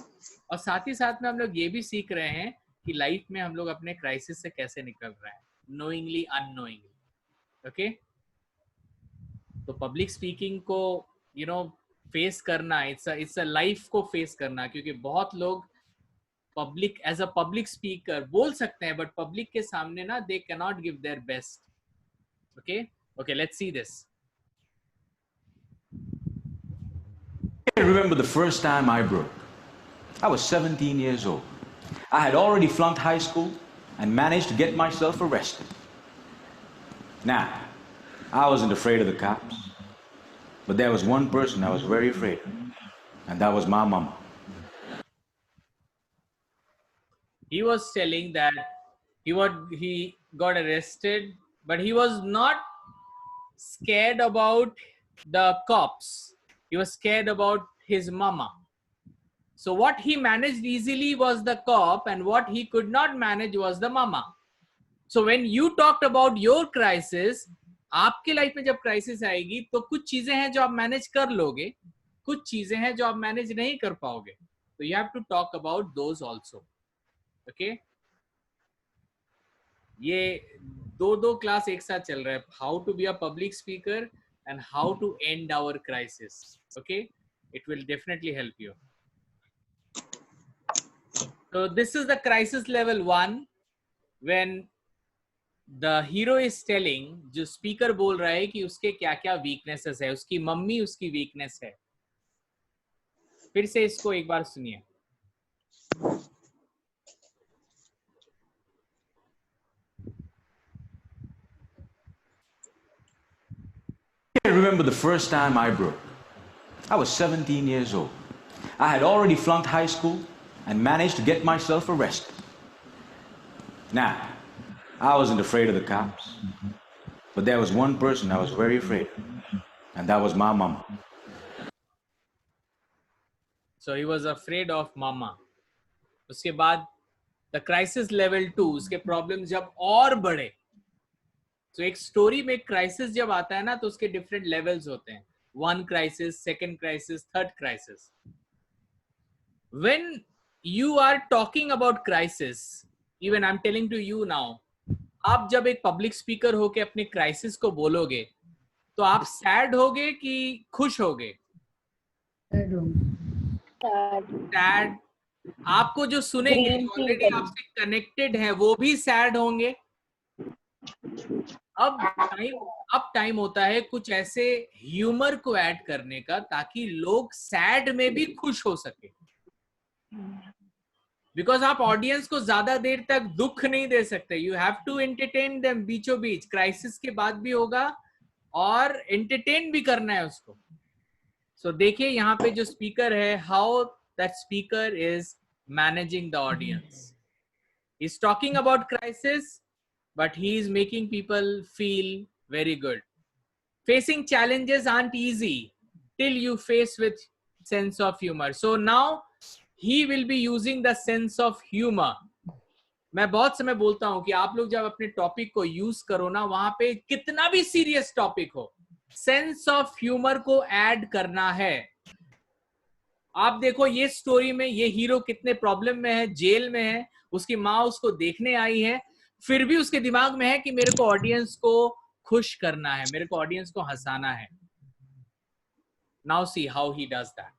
और साथ ही साथ में हम लोग ये भी सीख रहे हैं कि लाइफ में हम लोग अपने क्राइसिस से कैसे निकल रहे हैं, नोइंगली अननोइंगली। ओके, तो पब्लिक स्पीकिंग को यू नो फेस करना, इट्स अ लाइफ को फेस करना, क्योंकि बहुत लोग public as a public speaker बोल सकते हैं, बट पब्लिक के सामने ना they can not give their best. Okay, let's see this. I remember the first time I broke. I was 17 years old. I had already flunked high school and managed to get myself arrested. Now, I wasn't afraid of the cops, but there was one person I was very afraid of, and that was my mama. He was telling that he got arrested, but he was not scared about the cops. He was scared about his mama. So what he managed easily was the cop, and what he could not manage was the mama. So when you talked about your crisis, आपके life में जब crisis आएगी तो कुछ चीजें हैं जो आप मैनेज कर लोगे, कुछ चीजें हैं जो आप मैनेज नहीं कर पाओगे। तो you have to talk about those also. Okay? ये दो क्लास एक साथ चल रहा है, how to be a public speaker and how to end our crisis. Okay, it will definitely help you. So this is the crisis level 1, when the hero is telling, जो speaker बोल रहा है कि उसके क्या क्या weaknesses है, उसकी मम्मी उसकी weakness है। फिर से इसको एक बार सुनिए। I remember the first time I broke. I was 17 years old. I had already flunked high school and managed to get myself arrested. Now, I wasn't afraid of the cops, but there was one person I was very afraid of, and that was my mama. So he was afraid of mama. उसके बाद the crisis level 2, उसके problems जब और बढ़े। तो एक story में crisis जब आता है ना तो उसके डिफरेंट लेवल्स होते हैं। 1 crisis, 2nd crisis, 3rd crisis. When you are talking about crisis, even I'm telling to you now, आप जब एक पब्लिक स्पीकर होके अपने क्राइसिस को बोलोगे तो आप सैड होगे कि खुश होगे? सैड। आपको जो सुनेंगे Green tea ऑलरेडी करी। आपसे कनेक्टेड है वो भी सैड होंगे। अब टाइम होता है कुछ ऐसे ह्यूमर को ऐड करने का ताकि लोग सैड में भी खुश हो सके। बिकॉज आप ऑडियंस को ज्यादा देर तक दुख नहीं दे सकते। You have to entertain them बीचों बीच, क्राइसिस के बाद भी होगा और एंटरटेन भी करना है उसको। सो देखिए यहाँ पे जो स्पीकर है, how that speaker is managing the audience. He is talking about crisis but he is making people feel very good. Facing challenges aren't easy till you face with sense of humor. So now he will be using the sense of humor. मैं बहुत समय बोलता हूं कि आप लोग जब अपने टॉपिक को यूज करो ना, वहां पे कितना भी सीरियस टॉपिक हो, सेंस ऑफ ह्यूमर को ऐड करना है। आप देखो ये स्टोरी में ये हीरो कितने प्रॉब्लम में है, जेल में है, उसकी माँ उसको देखने आई है, फिर भी उसके दिमाग में है कि मेरे को ऑडियंस को खुश करना है, मेरे को ऑडियंस को हंसाना है। Now see how he does that.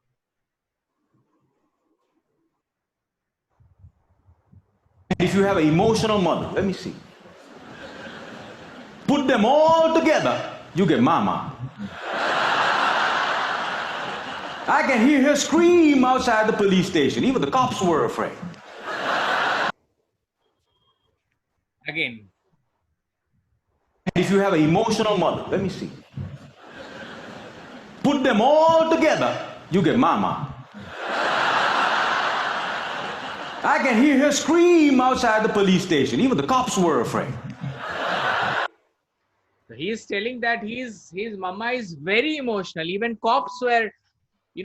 If you have an emotional mother, let me see. Put them all together, you get mama. I can hear her scream outside the police station. Even the cops were afraid. Again. If you have an emotional mother, let me see. Put them all together, you get mama. I can hear her scream outside the police station. Even the cops were afraid. So he is telling that his mama is very emotional. Even cops were,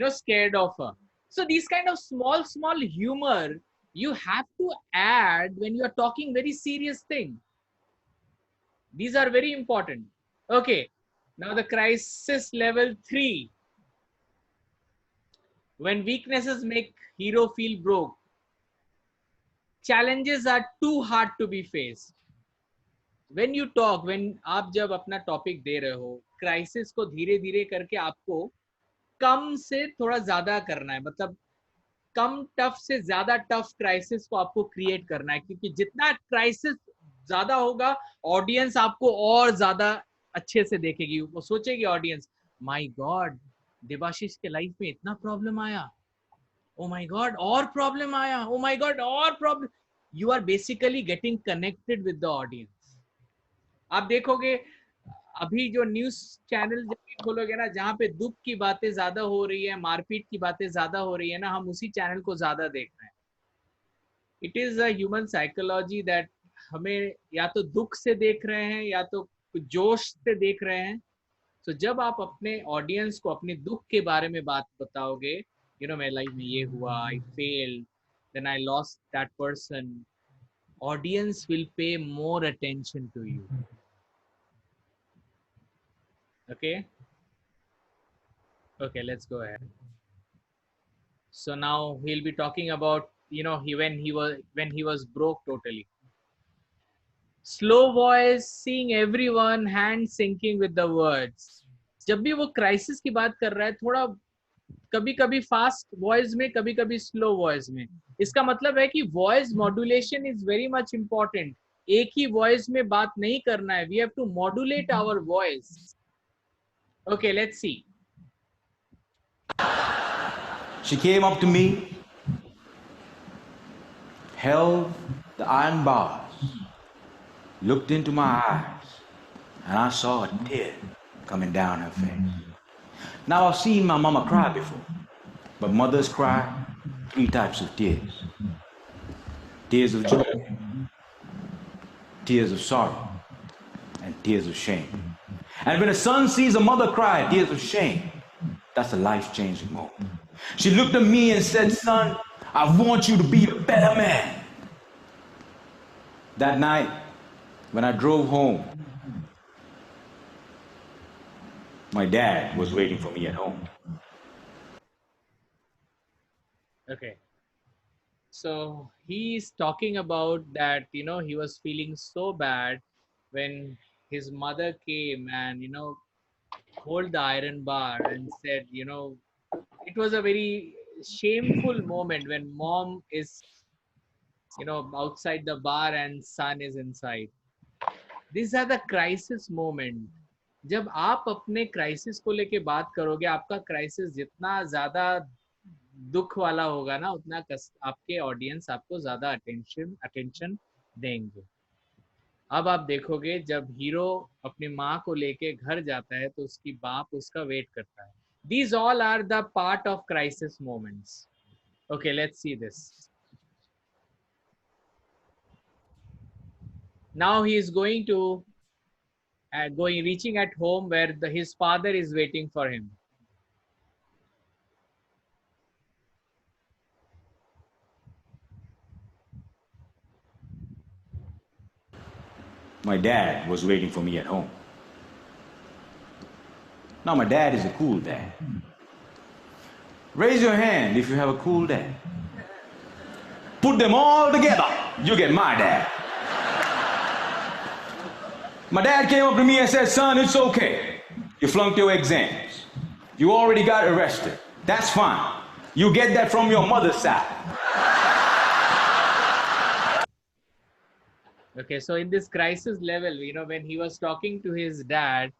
scared of her. So these kind of small humor you have to add when you are talking very serious thing. These are very important. Okay, now the crisis level 3. When weaknesses make hero feel broke, challenges are too hard to be faced. When you talk, when आप जब अपना topic दे रहे हो, crisis को धीरे धीरे करके आपको कम से थोड़ा ज्यादा करना है, मतलब कम टफ से ज्यादा टफ क्राइसिस को आपको क्रिएट करना है, क्योंकि जितना क्राइसिस ज्यादा होगा ऑडियंस आपको और ज्यादा अच्छे से देखेगी। वो सोचेगी ऑडियंस, माय गॉड देवाशीष के लाइफ में इतना प्रॉब्लम आया, ओ माय गॉड और प्रॉब्लम आया, ओ माय गॉड और problem. You are basically getting connected with the audience. आप देखोगे अभी जो न्यूज चैनल जब भी खोलोगे ना, जहाँ पे दुख की बातें ज्यादा हो रही है, मारपीट की बातें ज्यादा हो रही है ना, हम उसी चैनल को ज्यादा देख रहे हैं। It is a human psychology that हमें या तो दुख से देख रहे हैं या तो जोश से देख रहे हैं। तो जब आप अपने ऑडियंस को अपने दुख के बारे में बात बताओगे, मेरे लाइफ में ये हुआ, I failed, then I lost that person, audience will pay more attention to you. Okay, let's go ahead. So now he'll be talking about when he was broke totally. Slow voice, seeing everyone, hand syncing with the words. जब भी वो crisis की बात कर रहा है, थोड़ा कभी कभी फास्ट वॉइस में, कभी कभी स्लो वॉइस में। इसका मतलब है कि voice modulation is very much important. एक ही वॉइस में बात नहीं करना है, we have to modulate our voice. Okay, let's see. She came up to me, held the iron bars, looked into my eyes, and I saw a tear coming down her face. Now, I've seen my mama cry before, but mothers cry 3 types of tears. Tears of joy, tears of sorrow, and tears of shame. And when a son sees a mother cry tears of shame, that's a life-changing moment. She looked at me and said, son, I want you to be a better man. That night, when I drove home, my dad was waiting for me at home. Okay. So he's talking about that, you know, he was feeling so bad when his mother came and, you know, hold the iron bar and said, you know, it was a very shameful moment when mom is, you know, outside the bar and son is inside. These are the crisis moment. जब आप अपने crisis को लेके बात करोगे, आपका crisis जितना ज्यादा दुख वाला होगा ना, उतना आपके ऑडियंस आपको ज्यादा अटेंशन देंगे. अब आप देखोगे जब हीरो अपनी माँ को लेके घर जाता है तो उसकी बाप उसका वेट करता है. These all are the part of crisis moments. Okay, let's see this. Now he is going to reaching at home where his father is waiting for him. My dad was waiting for me at home. Now, my dad is a cool dad. Raise your hand if you have a cool dad. Put them all together, you get my dad. My dad came up to me and said, son, it's okay. You flunked your exams. You already got arrested. That's fine. You get that from your mother's side. Okay, so in this crisis level, you know, when he was talking to his dad,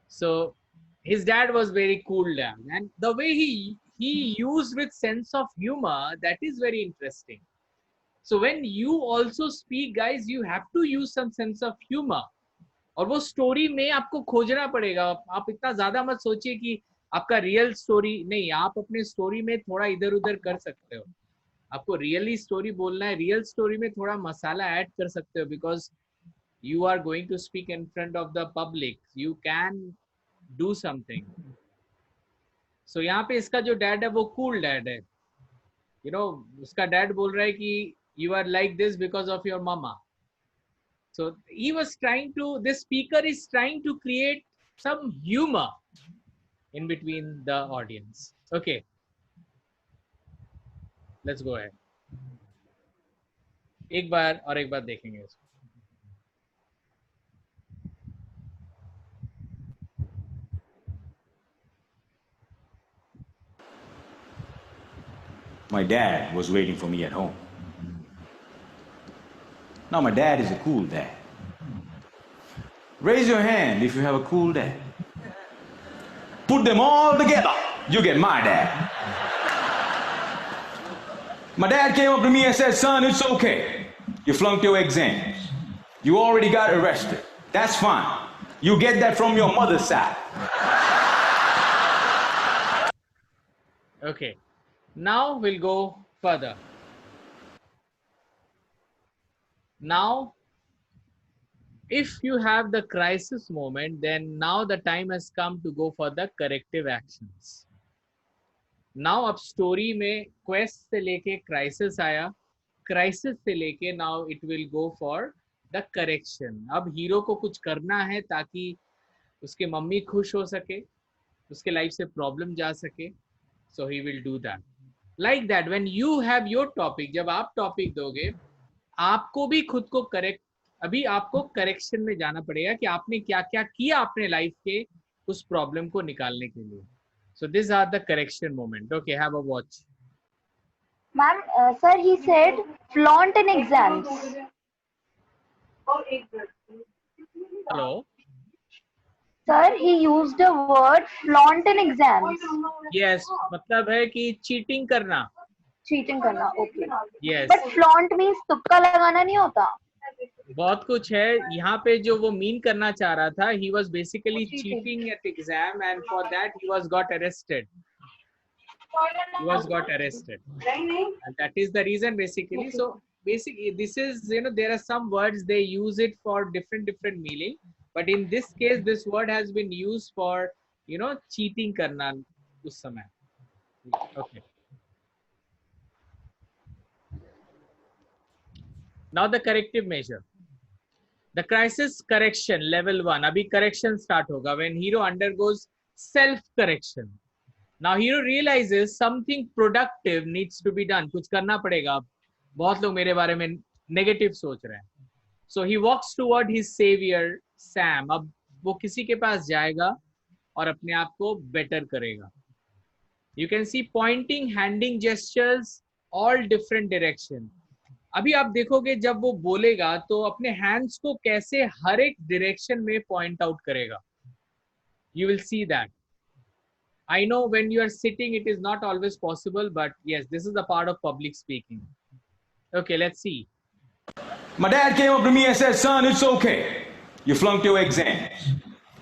so his dad was very cool dad, and the way he used with sense of humor, that is very interesting. So when you also speak, guys, you have to use some sense of humor. और वो story में आपको खोजना पड़ेगा. आप इतना ज्यादा मत सोचिए कि आपका रियल स्टोरी नहीं, आप अपने स्टोरी में थोड़ा इधर उधर कर सकते हो. आपको रियली स्टोरी बोलना है, रियल स्टोरी में थोड़ा मसाला ऐड कर सकते हो, because you are going to speak in front of the public, you can do something. So यहाँ पे इसका जो डैड है वो कूल डैड है. यू नो, उसका डैड बोल रहा है कि you are like this because of your mama. So he was trying to, this speaker is trying to create some humor in between the audience. Okay, let's go ahead. एक बार और एक बार देखेंगे इसको. My dad was waiting for me at home. Now, my dad is a cool dad. Raise your hand if you have a cool dad. Put them all together, you get my dad. My dad came up to me and said, son, it's okay. You flunked your exams. You already got arrested. That's fine. You get that from your mother's side. Okay, now we'll go further. Now, if you have the crisis moment, then now the time has come to go for the corrective actions. Now अब story में quest से लेके crisis आया, crisis से लेके now it will go for the correction. अब hero को कुछ करना है ताकि उसके मम्मी खुश हो सके, उसके लाइफ से प्रॉब्लम जा सके. So he will do that. Like that, when you have your topic, जब आप टॉपिक दोगे, आपको भी खुद को करेक्ट, अभी आपको करेक्शन में जाना पड़ेगा कि आपने क्या क्या किया अपने लाइफ के उस प्रॉब्लम को निकालने के लिए. So these are the correction moment. Okay, have a watch. Ma'am, sir, he said flaunt in exams. Hello. Sir, he used the word flaunt in exams. Yes, मतलब है कि चीटिंग करना. Cheating करना, okay. Yes. But flaunt means तुक्का लगाना नहीं होता. बहुत कुछ है यहाँ पे जो वो मीन करना चाह रहा था. He was basically cheating at exam, and for that he was got arrested. He was got arrested, and that is the reason basically. So basically this is, you know, there are some words they use it for different meaning, but in this case this word has been used for, you know, cheating करना उस समय. Okay. Now the corrective measure. The crisis correction level 1. अभी correction start होगा when hero undergoes self correction. Now hero realizes something productive needs to be done. कुछ करना पड़ेगा. बहुत लोग मेरे बारे में नेगेटिव सोच रहे हैं. So he walks toward his savior Sam. अब वो किसी के पास जाएगा और अपने आप को बेटर करेगा. You can see pointing, handing gestures, all different direction. अभी आप देखोगे जब वो बोलेगा तो अपने hands को कैसे हर एक direction में point out करेगा. You will see that. I know when you are sitting, it is not always possible, but yes, this is the part of public speaking. Okay, let's see. My dad came up to me and said, son, it's okay. You flunked your exams.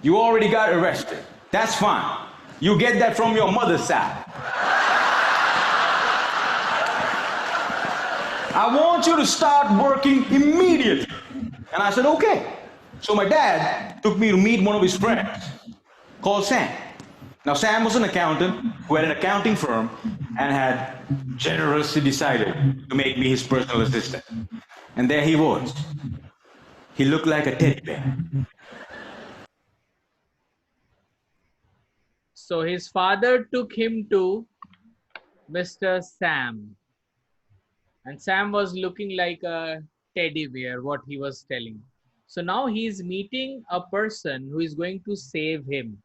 You already got arrested. That's fine. You get that from your mother's side. I want you to start working immediately. And I said, okay. So my dad took me to meet one of his friends called Sam. Now, Sam was an accountant who had an accounting firm and had generously decided to make me his personal assistant. And there he was. He looked like a teddy bear. So his father took him to Mr. Sam. And Sam was looking like a teddy bear, what he was telling. So now he is meeting a person who is going to save him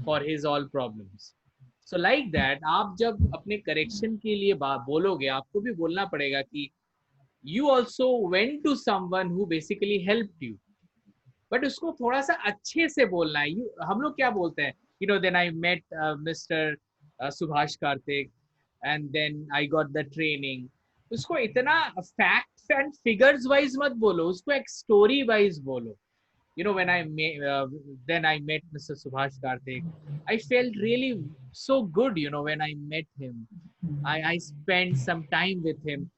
for his all problems. So like that, आप जब अपने correction के लिए बोलोगे, आपको भी बोलना पड़ेगा कि you also went to someone who basically helped you. But उसको थोड़ा सा अच्छे से बोलना है. हम लोग क्या बोलते हैं? You know, then I met Mr. Subhash Karthik, and then I got the training. उसको इतना facts and figures wise मत बोलो, उसको एक story wise बोलो. You know, when then I met Mr. Subhash Karthik, I felt really so good, you know, when I met him. I spent some time with him.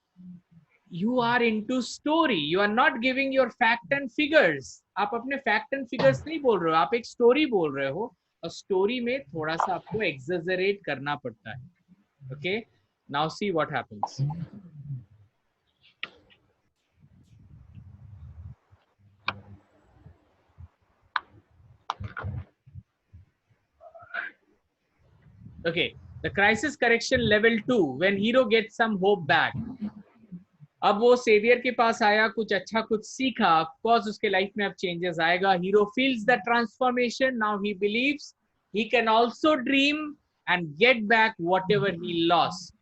You are into story. You are not giving your fact and figures. आप अपने fact and figures नहीं बोल रहे हो, आप एक story बोल रहे हो. और story में थोड़ा सा आपको exaggerate करना पड़ता है. Okay, now see what happens. Okay, the crisis correction level 2, when hero gets some hope back. अब वो सेवियर के पास आया, कुछ अच्छा कुछ सीखा, cause उसके लाइफ में अब चेंजेस आएगा. Hero feels the transformation. Now he believes he can also dream and get back whatever he lost.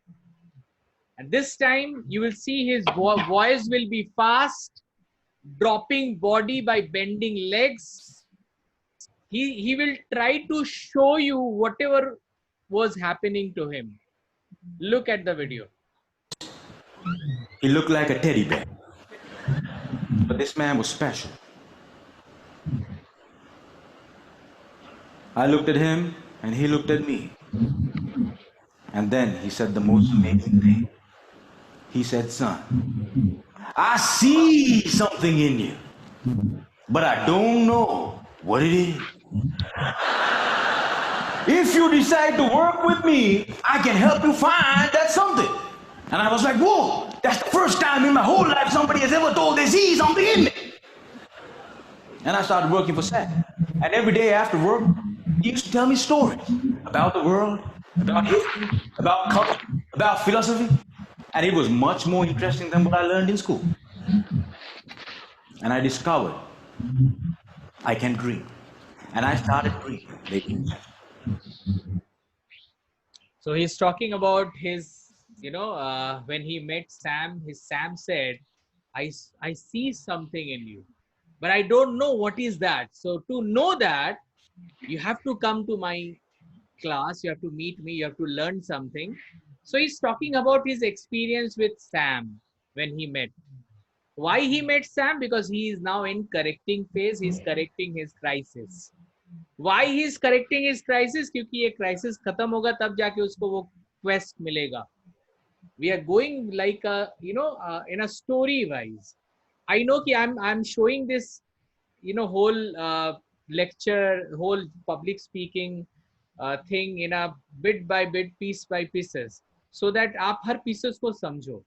And this time you will see his voice will be fast, dropping body by bending legs. He will try to show you whatever was happening to him. Look at the video. He looked like a teddy bear. But this man was special. I looked at him and he looked at me. And then he said the most amazing thing. He said, son, I see something in you, but I don't know what it is. If you decide to work with me, I can help you find that something. And I was like, whoa, that's the first time in my whole life somebody has ever told they see something in me. And I started working for Sam. And every day after work, he used to tell me stories about the world, about history, about culture, about philosophy. And it was much more interesting than what I learned in school. And I discovered I can dream. And I started dreaming. So he's talking about his, you know, when he met Sam, Sam said, I see something in you, but I don't know what is that. So to know that, you have to come to my class, you have to meet me, you have to learn something. So he's talking about his experience with Sam when he met. Why he met Sam? Because he is now in correcting phase, he's correcting his crisis. Why he is correcting his crisis? क्योंकि ये crisis खत्म होगा तब जाके उसको वो quest मिलेगा. We are going like a, you know, in a story wise. I know कि I'm showing this, you know, whole lecture, whole public speaking thing in a bit by bit, piece by pieces, so that आप हर pieces को समझो.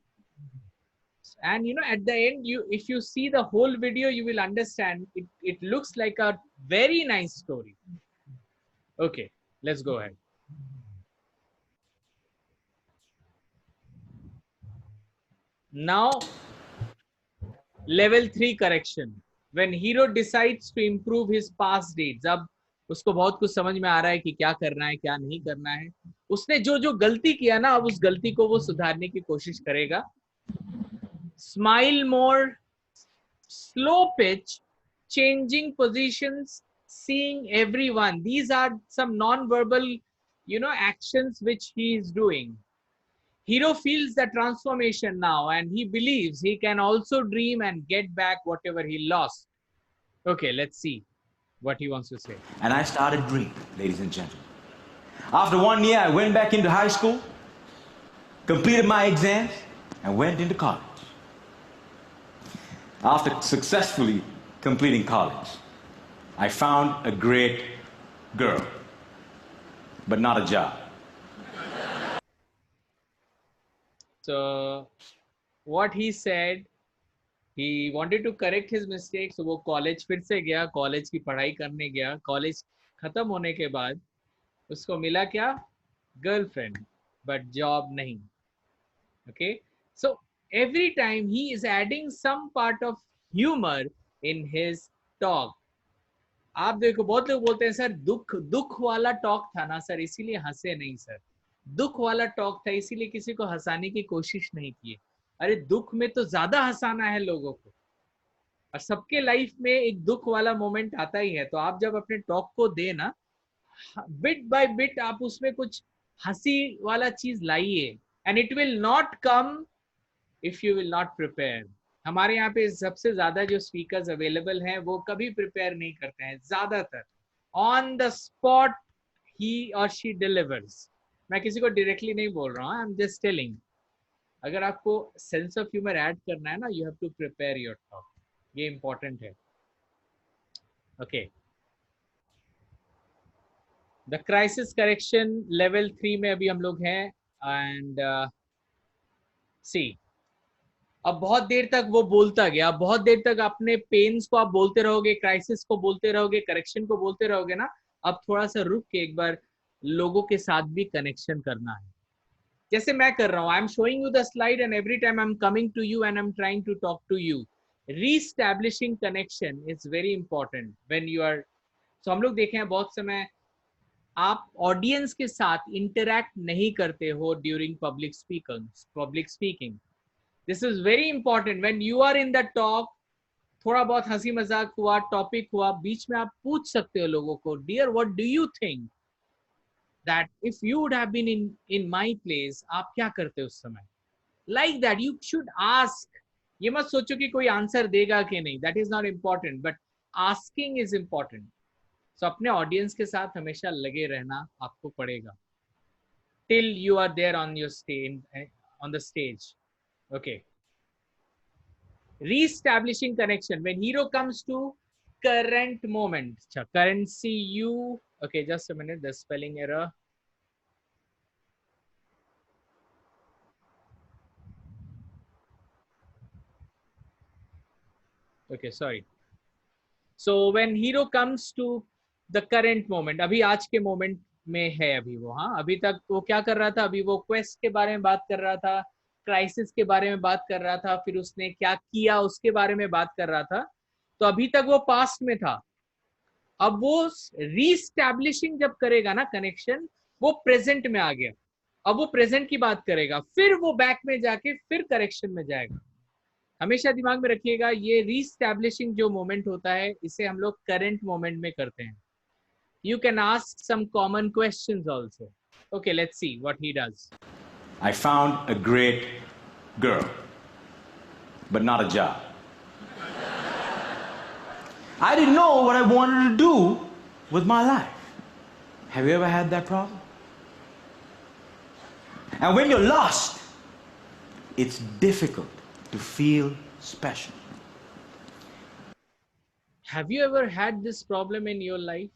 And you know, at the end, if you see the whole video, you will understand it looks like a very nice story. Okay, let's go ahead. Now, level 3 correction. When hero decides to improve his past deeds, अब उसको बहुत कुछ समझ में आ रहा है कि क्या करना है क्या नहीं करना है. उसने जो जो गलती किया ना, अब उस गलती को वो सुधारने की कोशिश करेगा. Smile more, slow pitch, changing positions, seeing everyone. These are some non-verbal, actions which he is doing. Hero feels the transformation now and he believes he can also dream and get back whatever he lost. Okay, let's see what he wants to say. And I started dreaming, ladies and gentlemen. After 1 year, I went back into high school, completed my exams, and went into college. After successfully completing college, I found a great girl, but not a job. So, what he said, he wanted to correct his mistakes. So, वो college फिर से गया, college की पढ़ाई करने गया. College खत्म होने के बाद उसको मिला क्या? गर्लफ्रेंड, बट जॉब नहीं. Okay, so every time he is adding some part of humor in his talk. आप देखो, बहुत लोग बोलते हैं सर दुख वाला टॉक था ना सर, इसीलिए हंसे नहीं सर. दुख वाला टॉक था इसीलिए किसी को हंसाने की कोशिश नहीं की. अरे दुख में तो ज्यादा हंसाना है लोगों को, और सबके लाइफ में एक दुख वाला मोमेंट आता ही है. तो आप जब अपने टॉक को दे ना, बिट बाय बिट आप उसमें कुछ हंसी वाला चीज लाइए, and it will not come if you will not prepare. हमारे यहाँ पे सबसे ज्यादा जो स्पीकर्स अवेलेबल हैं वो कभी प्रिपेयर नहीं करते हैं. ज्यादातर ऑन द स्पॉट ही और शी डिलीवर्स. मैं किसी को डायरेक्टली नहीं बोल रहा हूँ, आई एम जस्ट टेलिंग. अगर आपको सेंस ऑफ ह्यूमर ऐड करना है ना, you have to prepare your talk. ये इंपॉर्टेंट है. Okay, the crisis correction level 3 में अभी हम लोग हैं. एंड सी, अब बहुत देर तक वो बोलता गया, बहुत देर तक अपने पेन्स को आप बोलते रहोगे, क्राइसिस को बोलते रहोगे, करेक्शन को बोलते रहोगे ना. अब थोड़ा सा रुक के एक बार लोगों के साथ भी कनेक्शन करना है. जैसे मैं कर रहा हूँ, I am showing you the slide and every time I am coming to you and I am trying to talk to you. Reestablishing connection is very important when you are. So हम लोग देखे हैं बहुत समय आप audience के साथ interact नहीं करते हो during public speaking. This is very important. When you are in the talk, थोड़ा बहुत हंसी मजाक हुआ, टॉपिक हुआ, बीच में आप पूछ सकते हो लोगों को, dear what do you think that if you would have been in my place, आप क्या करते उस समय. Like that you should ask. ये मत सोचो कि कोई आंसर देगा कि नहीं. That is not important, but asking is important. So अपने ऑडियंस के साथ हमेशा लगे रहना आपको पड़ेगा till you are there on your on the stage. Okay. Re-establishing connection when hero comes to current moment. Current CU. Okay, just a minute, the spelling error. Okay, sorry. So when hero comes to the current moment, अभी आज के moment में है अभी वो. हाँ, अभी तक वो क्या कर रहा था, अभी वो क्वेस्ट के बारे में बात कर रहा था, क्राइसिस के बारे में बात कर रहा था, फिर उसने क्या किया उसके बारे में बात कर रहा था. तो अभी तक वो पास्ट में था. अब वो रीस्टैब्लिशिंग जब करेगा ना कनेक्शन, वो प्रेजेंट में आ गया. अब वो प्रेजेंट की बात करेगा, फिर वो बैक में जाके फिर करेक्शन में जाएगा. हमेशा दिमाग में रखिएगा, ये रीस्टैब्लिशिंग जो मोमेंट होता है इसे हम लोग करंट मोमेंट में करते हैं. You can ask some common questions also. Okay, let's see what he does. I found a great girl, but not a job. I didn't know what I wanted to do with my life. Have you ever had that problem? And when you're lost, it's difficult to feel special. Have you ever had this problem in your life?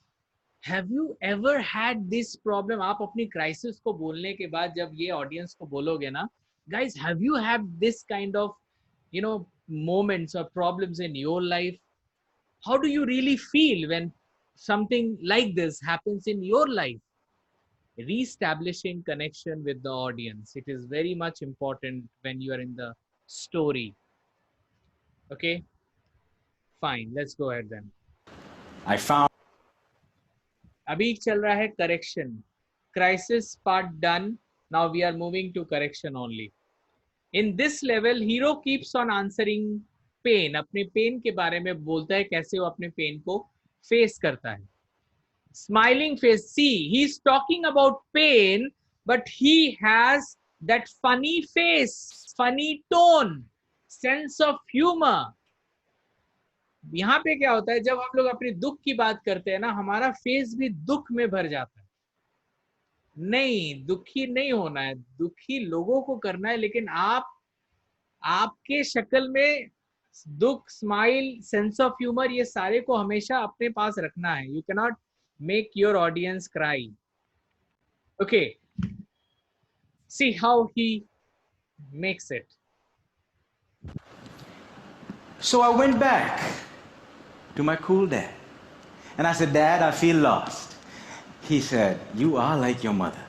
Have you ever had this problem? आप अपनी crisis को बोलने के बाद जब ये audience को बोलोगे ना, guys, have you had this kind of, moments or problems in your life? How do you really feel when something like this happens in your life? Re-establishing connection with the audience. It is very much important when you are in the story. Okay, fine. Let's go ahead then. I found अभी चल रहा है correction. Crisis part done. Now we are moving to correction only. In this level, hero keeps on answering pain. अपने pain के बारे में बोलता है कैसे वो अपने pain को face करता है. Smiling face. See, he's talking about pain, but he has that funny face, funny tone, sense of humor. यहाँ पे क्या होता है, जब हम लोग अपने दुख की बात करते हैं ना, हमारा फेस भी दुख में भर जाता है. नहीं, दुखी नहीं होना है, दुखी लोगों को करना है, लेकिन आपके शक्ल में दुख, स्माइल, सेंस ऑफ ह्यूमर, ये सारे को हमेशा अपने पास रखना है. You can not make your audience cry. Okay, see how he makes it. So I went back to my cool dad and I said, Dad, I feel lost. He said, you are like your mother.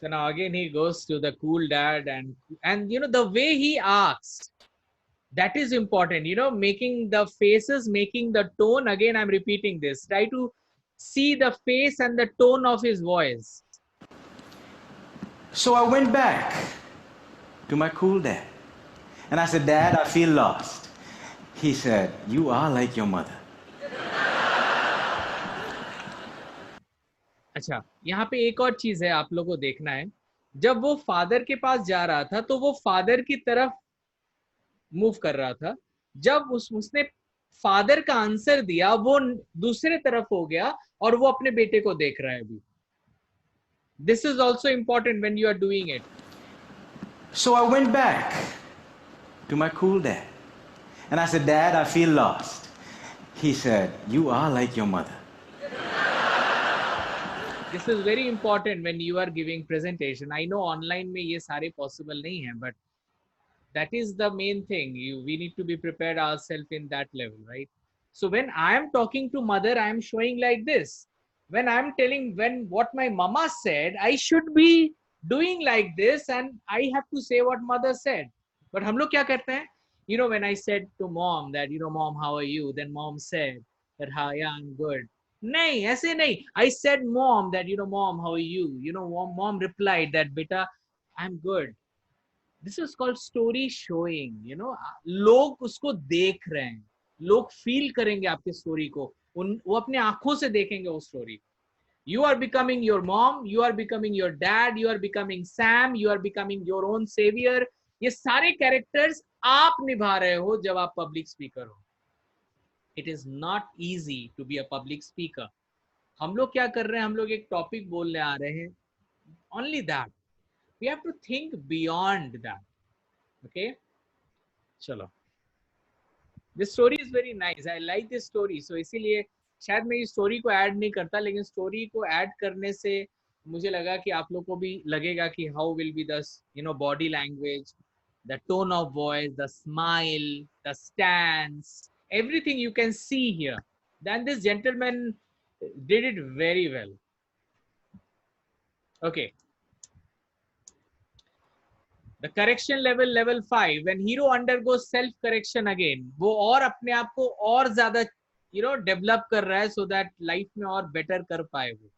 So now again he goes to the cool dad, and you know the way he asks, that is important, you know, making the faces, making the tone. Again, I'm repeating this. Try to see the face and the tone of his voice. So I went back to my cool dad and I said, Dad, I feel lost. He said, you are like your mother. अच्छा, यहाँ पे एक और चीज है आप लोगों को देखना है. जब वो फादर के पास जा रहा था तो वो फादर की तरफ मूव कर रहा था. जब उसने फादर का आंसर दिया, वो दूसरे तरफ हो गया और वो अपने बेटे को देख रहा है अभी. This is also important when you are doing it. So I went back to my cool dad and I said, Dad, I feel lost. He said, you are like your mother. This is very important when you are giving presentation. I know online में ये सारे possible नहीं है, but that is the main thing. We need to be prepared ourselves in that level, right? So when I am talking to mother, I am showing like this. When I am telling what my mama said, I should be doing like this, and I have to say what mother said. But हम लोग क्या करते हैं? You know, when I said to mom that, you know, mom, how are you? Then mom said that, yeah, I'm good. नहीं, ऐसे नहीं. I said mom that, you know, mom, how are you? You know, mom replied that, beta, I'm good. This is called story showing. You know, लोग उसको देख रहे हैं, लोग feel करेंगे आपके स्टोरी को, वो अपने आंखों से देखेंगे वो story. You are becoming your mom, you are becoming your dad, you are becoming Sam, you are becoming your own savior. ये सारे कैरेक्टर्स आप निभा रहे हो जब आप पब्लिक स्पीकर हो. It is not easy to be a public speaker. हम लोग क्या कर रहे हैं, हम लोग एक टॉपिक बोलने आ रहे हैं. Only that. We have to think beyond that. Okay, चलो. This story is very nice. I like this story. So इसीलिए शायद मैं इस स्टोरी को ऐड नहीं करता, लेकिन स्टोरी को ऐड करने से मुझे लगा कि आप लोग को भी लगेगा कि how will be the, you know, body language, the tone of voice, the smile, the stance, everything you can see here. Then this gentleman did it very well. Okay. The correction level 5, when hero undergoes self correction again, वो और अपने आप को और ज्यादा, you know, develop कर रहा है so that life में और better कर पाए वो.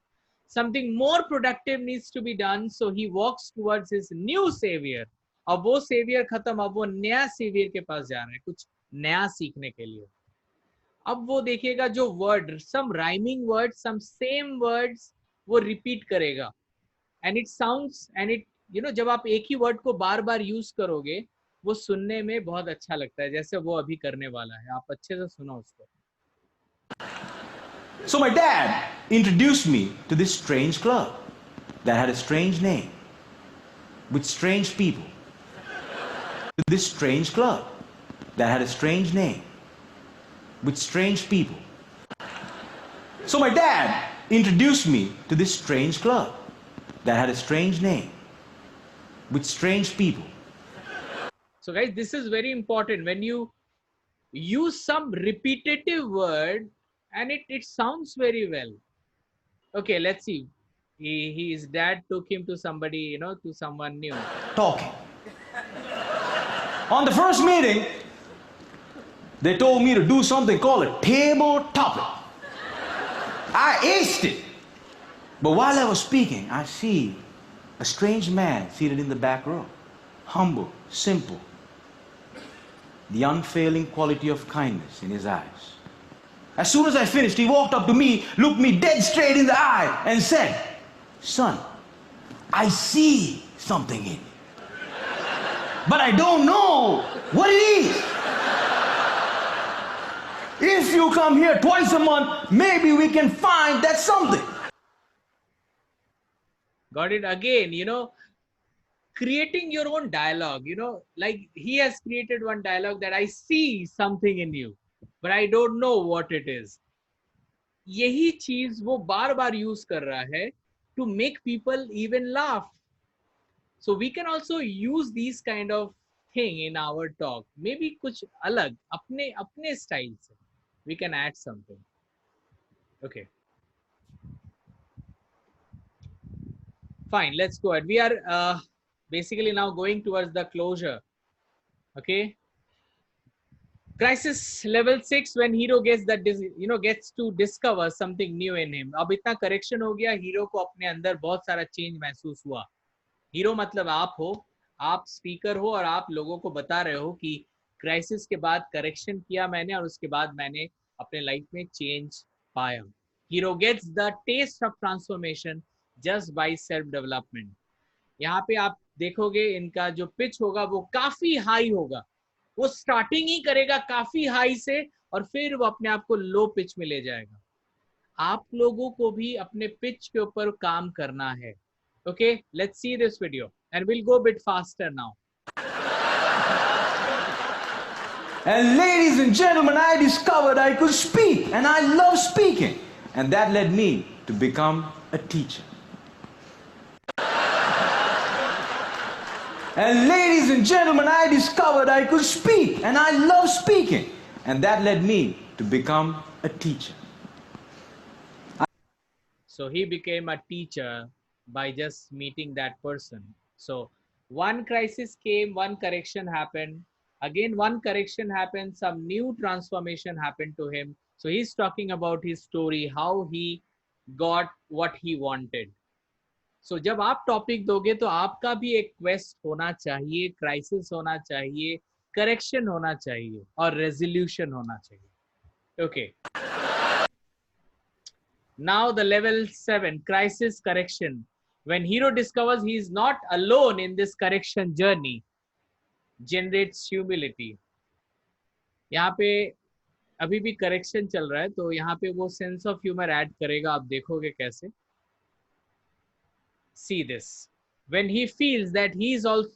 Something more productive needs to be done, so he walks towards his new savior. अब वो savior खत्म, अब वो नया savior के पास जा रहा है कुछ नया सीखने के लिए. अब वो देखिएगा जो word, some rhyming words, some same words वो repeat करेगा, and it sounds, and it, you know, जब आप एक ही वर्ड को बार बार यूज करोगे वो सुनने में बहुत अच्छा लगता है, जैसे वो अभी करने वाला है. आप अच्छे से सुनो उसको. So my dad introduced me to this strange club that had a strange name, with strange people. This strange club that had a strange name, with strange people. So my dad introduced me to this strange club that had a strange name, with strange people. So guys, this is very important. When you use some repetitive word and it sounds very well. Okay, let's see. his dad took him to somebody, you know, to someone new. Talking. On the first meeting, they told me to do something called a table topic. I aced it. But while I was speaking, I see a strange man seated in the back row. Humble, simple. The unfailing quality of kindness in his eyes. As soon as I finished, he walked up to me, looked me dead straight in the eye, and said, "Son, I see something in you, but I don't know what it is. If you come here twice a month, maybe we can find that something." Got it? Again, you know, creating your own dialogue, you know, like he has created one dialogue that I see something in you, but I don't know what it is. यही चीज वो बार बार use कर रहा है to make people even laugh. So we can also use these kind of thing in our talk. Maybe कुछ अलग अपने अपने स्टाइल से we can add something. Okay. Fine, let's go ahead. We are basically now going towards the closure. Okay. Crisis level 6, when hero gets that, you know, gets to discover something new in him. अब इतना correction हो गया, hero को अपने अंदर बहुत सारा change महसूस हुआ. Hero मतलब आप हो, आप speaker हो और आप लोगों को बता रहे हो कि crisis के बाद correction किया मैंने और उसके बाद मैंने अपने life में change पाया. Hero gets the taste of transformation just by self development. यहाँ पे आप देखोगे इनका जो पिच होगा वो काफी हाई होगा. वो स्टार्टिंग ही करेगा काफी हाई से और फिर वो अपने आप को लो पिच में ले जाएगा. आप लोगों को भी अपने पिच के ऊपर काम करना है. Okay, let's see this video and will go bit faster now. And ladies and gentlemen, I discovered I could speak, and I love speaking, and that led me to become a teacher. And ladies and gentlemen, I discovered I could speak, and I love speaking, and that led me to become a teacher. So he became a teacher by just meeting that person. So one crisis came, one correction happened. Again, one correction happened, some new transformation happened to him. So he's talking about his story, how he got what he wanted. So जब आप topic दोगे तो आपका भी एक quest होना चाहिए, crisis होना चाहिए, करेक्शन होना चाहिए और रेजोल्यूशन होना चाहिए. Okay. Now the level 7, crisis correction. When hero discovers he is not alone in this correction journey, generates humility. यहाँ पे अभी भी करेक्शन चल रहा है तो यहाँ पे वो सेंस ऑफ ह्यूमर ऐड करेगा. आप देखोगे कैसे. See this. When he feels that he is also,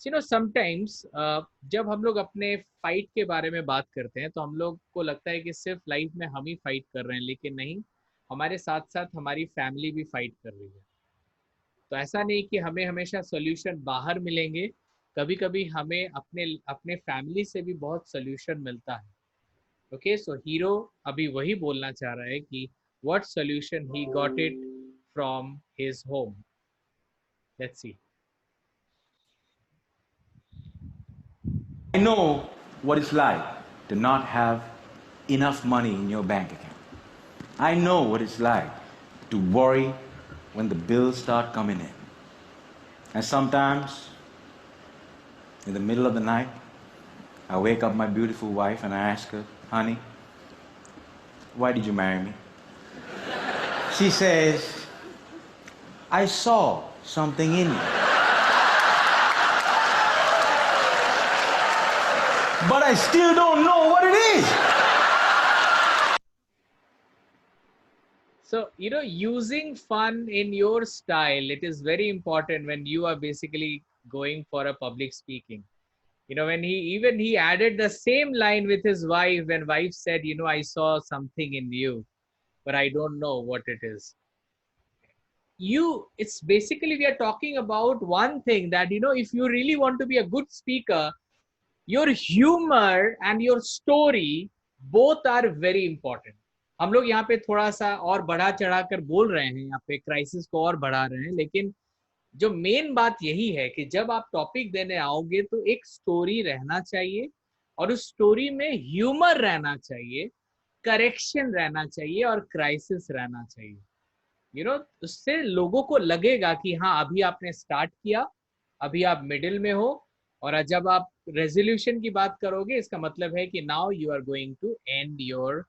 you know, sometimes जब हम लोग अपने फाइट के बारे में बात करते हैं तो हम लोग को लगता है कि सिर्फ लाइफ में हम ही फाइट कर रहे हैं, लेकिन नहीं, हमारे साथ साथ हमारी फैमिली भी फाइट कर रही है. तो ऐसा नहीं कि हमें हमेशा सॉल्यूशन बाहर मिलेंगे, कभी कभी हमें अपने फैमिली से भी बहुत सॉल्यूशन मिलता है. ओके, सो हीरो अभी वही बोलना चाह रहा है कि what solution he got it from his home. Let's see. I know what it's like to not have enough money in your bank account. I know what it's like to worry when the bills start coming in. And sometimes, in the middle of the night, I wake up my beautiful wife and I ask her, "Honey, why did you marry me?" She says, "I saw something in you. But I still don't know what it is." So, you know, using fun in your style, it is very important when you are basically going for a public speaking. You know, when he added the same line with his wife, when wife said, you know, "I saw something in you, but I don't know what it is." It's basically, we are talking about one thing that, you know, if you really want to be a good speaker, your humor and your story both are very important. हम लोग यहाँ पे थोड़ा सा और बढ़ा चढ़ा कर बोल रहे हैं, यहाँ पे क्राइसिस को और बढ़ा रहे हैं, लेकिन जो मेन बात यही है कि जब आप टॉपिक देने आओगे तो एक स्टोरी रहना चाहिए, और उस स्टोरी में ह्यूमर रहना चाहिए, करेक्शन रहना चाहिए और क्राइसिस रहना चाहिए। उससे लोगों को लगेगा कि हाँ, अभी आपने स्टार्ट किया, अभी आप मिडिल में हो, और जब आप रेजोल्यूशन की बात करोगे इसका मतलब है कि now you are going to end your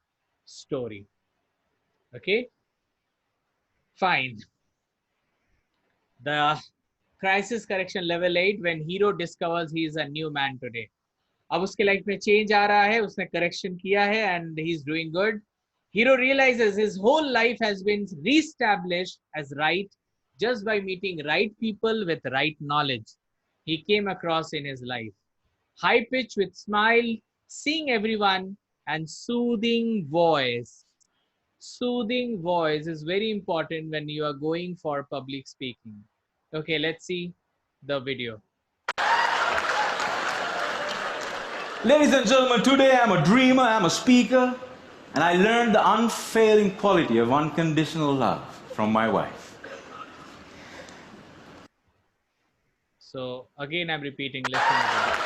story. Okay, fine. The crisis correction level 8, when hero discovers he is a new man today. अब उसके लाइफ में चेंज आ रहा है, उसने करेक्शन किया है and he is doing good. Hero realizes his whole life has been reestablished as right just by meeting right people with right knowledge he came across in his life. High pitch with smile, seeing everyone, and soothing voice. Soothing voice is very important when you are going for public speaking. Okay, let's see the video. Ladies and gentlemen, today I'm a dreamer, I'm a speaker, and I learned the unfailing quality of unconditional love from my wife. So again I'm repeating, listen again.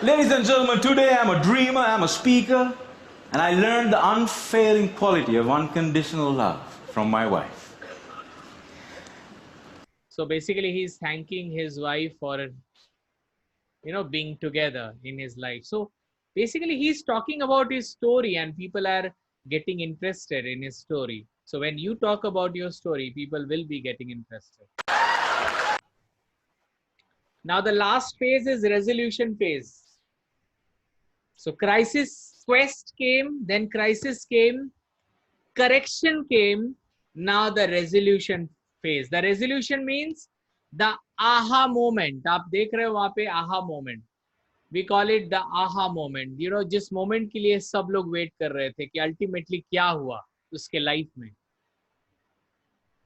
Ladies and gentlemen, today I'm a dreamer, I'm a speaker, and I learned the unfailing quality of unconditional love from my wife. So basically he's thanking his wife for being together in his life. So basically he's talking about his story and people are getting interested in his story. So when you talk about your story, people will be getting interested. Now the last phase is resolution phase. So crisis quest came, then crisis came, correction came, now the resolution phase. The resolution means the aha moment. आप देख रहे हो वहां पे aha moment. We call it the aha moment. जिस moment के लिए सब लोग वेट कर रहे थे कि अल्टीमेटली क्या हुआ उसके लाइफ में,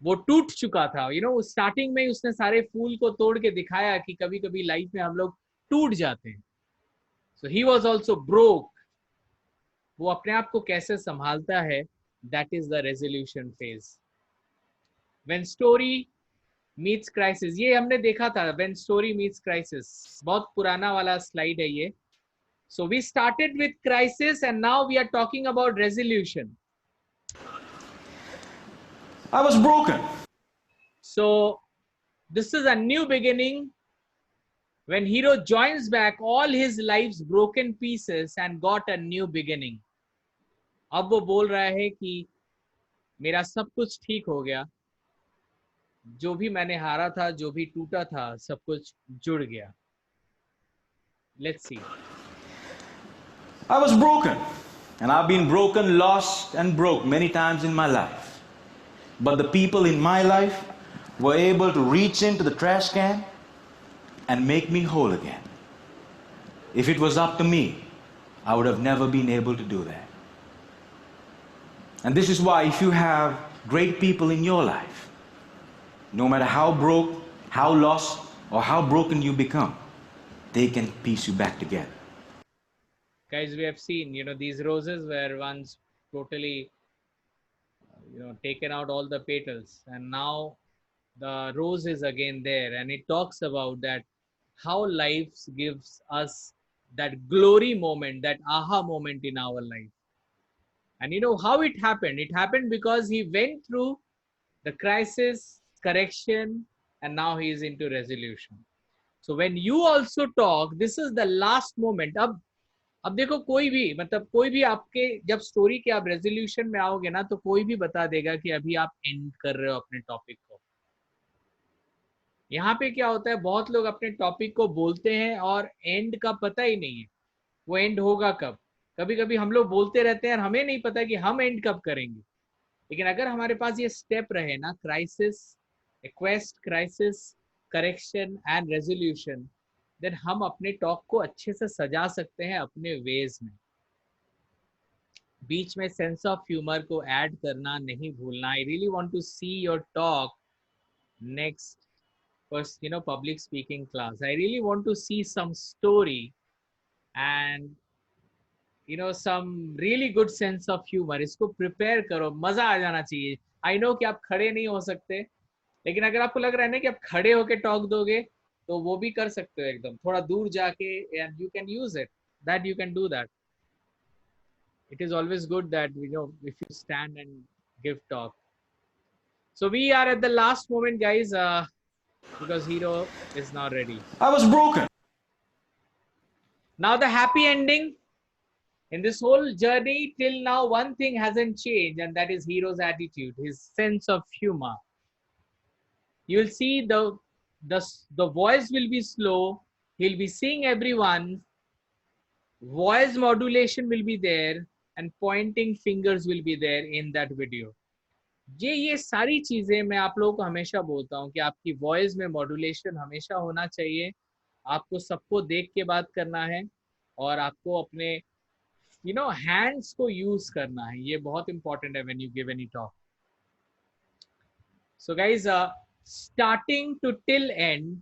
वो टूट चुका था. स्टार्टिंग में उसने सारे फूल को तोड़ के दिखाया कि कभी कभी लाइफ में हम लोग टूट जाते हैं. So he was also broke. वो अपने आप को कैसे संभालता है, that is the resolution phase. When story meets crisis, ये हमने देखा था, when story meets crisis, बहुत पुराना वाला स्लाइड है ये. So we started with crisis and now we are talking about resolution. I was broken. So this is a new beginning. When hero joins back all his life's broken pieces and got a new beginning. अब वो बोल रहा है कि मेरा सब कुछ ठीक हो गया, जो भी मैंने हारा था, जो भी टूटा था, सब कुछ जुड़ गया. Let's see. I was broken, and I've been broken, lost, and broke many times in my life. But the people in my life were able to reach into the trash can and make me whole again. If it was up to me, I would have never been able to do that. And this is why, if you have great people in your life, no matter how broke, how lost, or how broken you become, they can piece you back together. Guys, we have seen, these roses were once totally, taken out all the petals, and now the rose is again there, and it talks about that how life gives us that glory moment, that aha moment in our life. And how it happened? It happened because he went through the crisis, correction, and now he is into resolution. So when you also talk, this is the last moment. अब देखो, कोई भी आपके जब story के आप resolution में आओगे ना, तो कोई भी बता देगा कि अभी आप एंड कर रहे हो अपने टॉपिक को. यहाँ पे क्या होता है, बहुत लोग अपने टॉपिक को बोलते हैं और एंड का पता ही नहीं है, वो एंड होगा कब. कभी कभी हम लोग बोलते रहते हैं और हमें नहीं पता कि हम एंड कब करेंगे. लेकिन अगर हमारे पास ये स्टेप रहे ना, crisis, request, crisis, correction and resolution, then हम अपने टॉक को अच्छे से सजा सकते हैं अपने वेज में. बीच में सेंस ऑफ ह्यूमर को ऐड करना नहीं भूलना. I really want to see your talk next first public speaking class. I really want to see some story, and some really good sense of humor. इसको prepare करो, मजा आ जाना चाहिए. I know कि आप खड़े नहीं हो सकते, लेकिन अगर आपको लग रहा है ना कि आप खड़े होके टॉक दोगे तो वो भी कर सकते हो एकदम थोड़ा दूर जाके, and you can use it. That you can do that. It is always good that if you stand and give talk. So we are at the last moment, guys, because Hero is not ready. I was broken. Now the happy ending. In this whole journey till now, one thing hasn't changed, and that is Hero's attitude, his sense of humor. You will see the voice will be slow. He'll be seeing everyone. Voice modulation will be there, and pointing fingers will be there in that video. ये सारी चीजें मैं आप लोगों को हमेशा बोलता हूँ कि आपकी वॉइस में मॉड्यूलेशन हमेशा होना चाहिए. आपको सबको देख के बात करना है और आपको अपने हैंड्स को यूज करना है. ये बहुत इंपॉर्टेंट है when you give any talk. So guys, starting to till end,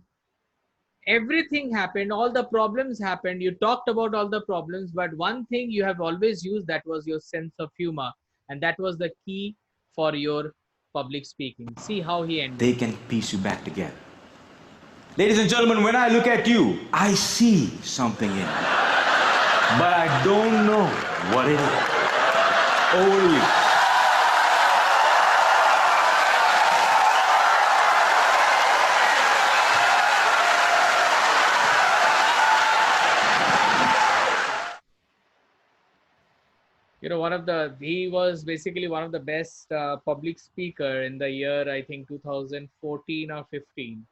everything happened, all the problems happened, you talked about all the problems, but one thing you have always used, that was your sense of humor, and that was the key for your public speaking. See how he ended. They can piece you back together. Ladies and gentlemen, when I look at you, I see something in you, but I don't know what it is. Over to you. He was basically one of the best public speaker in the year, I think 2014 or 15.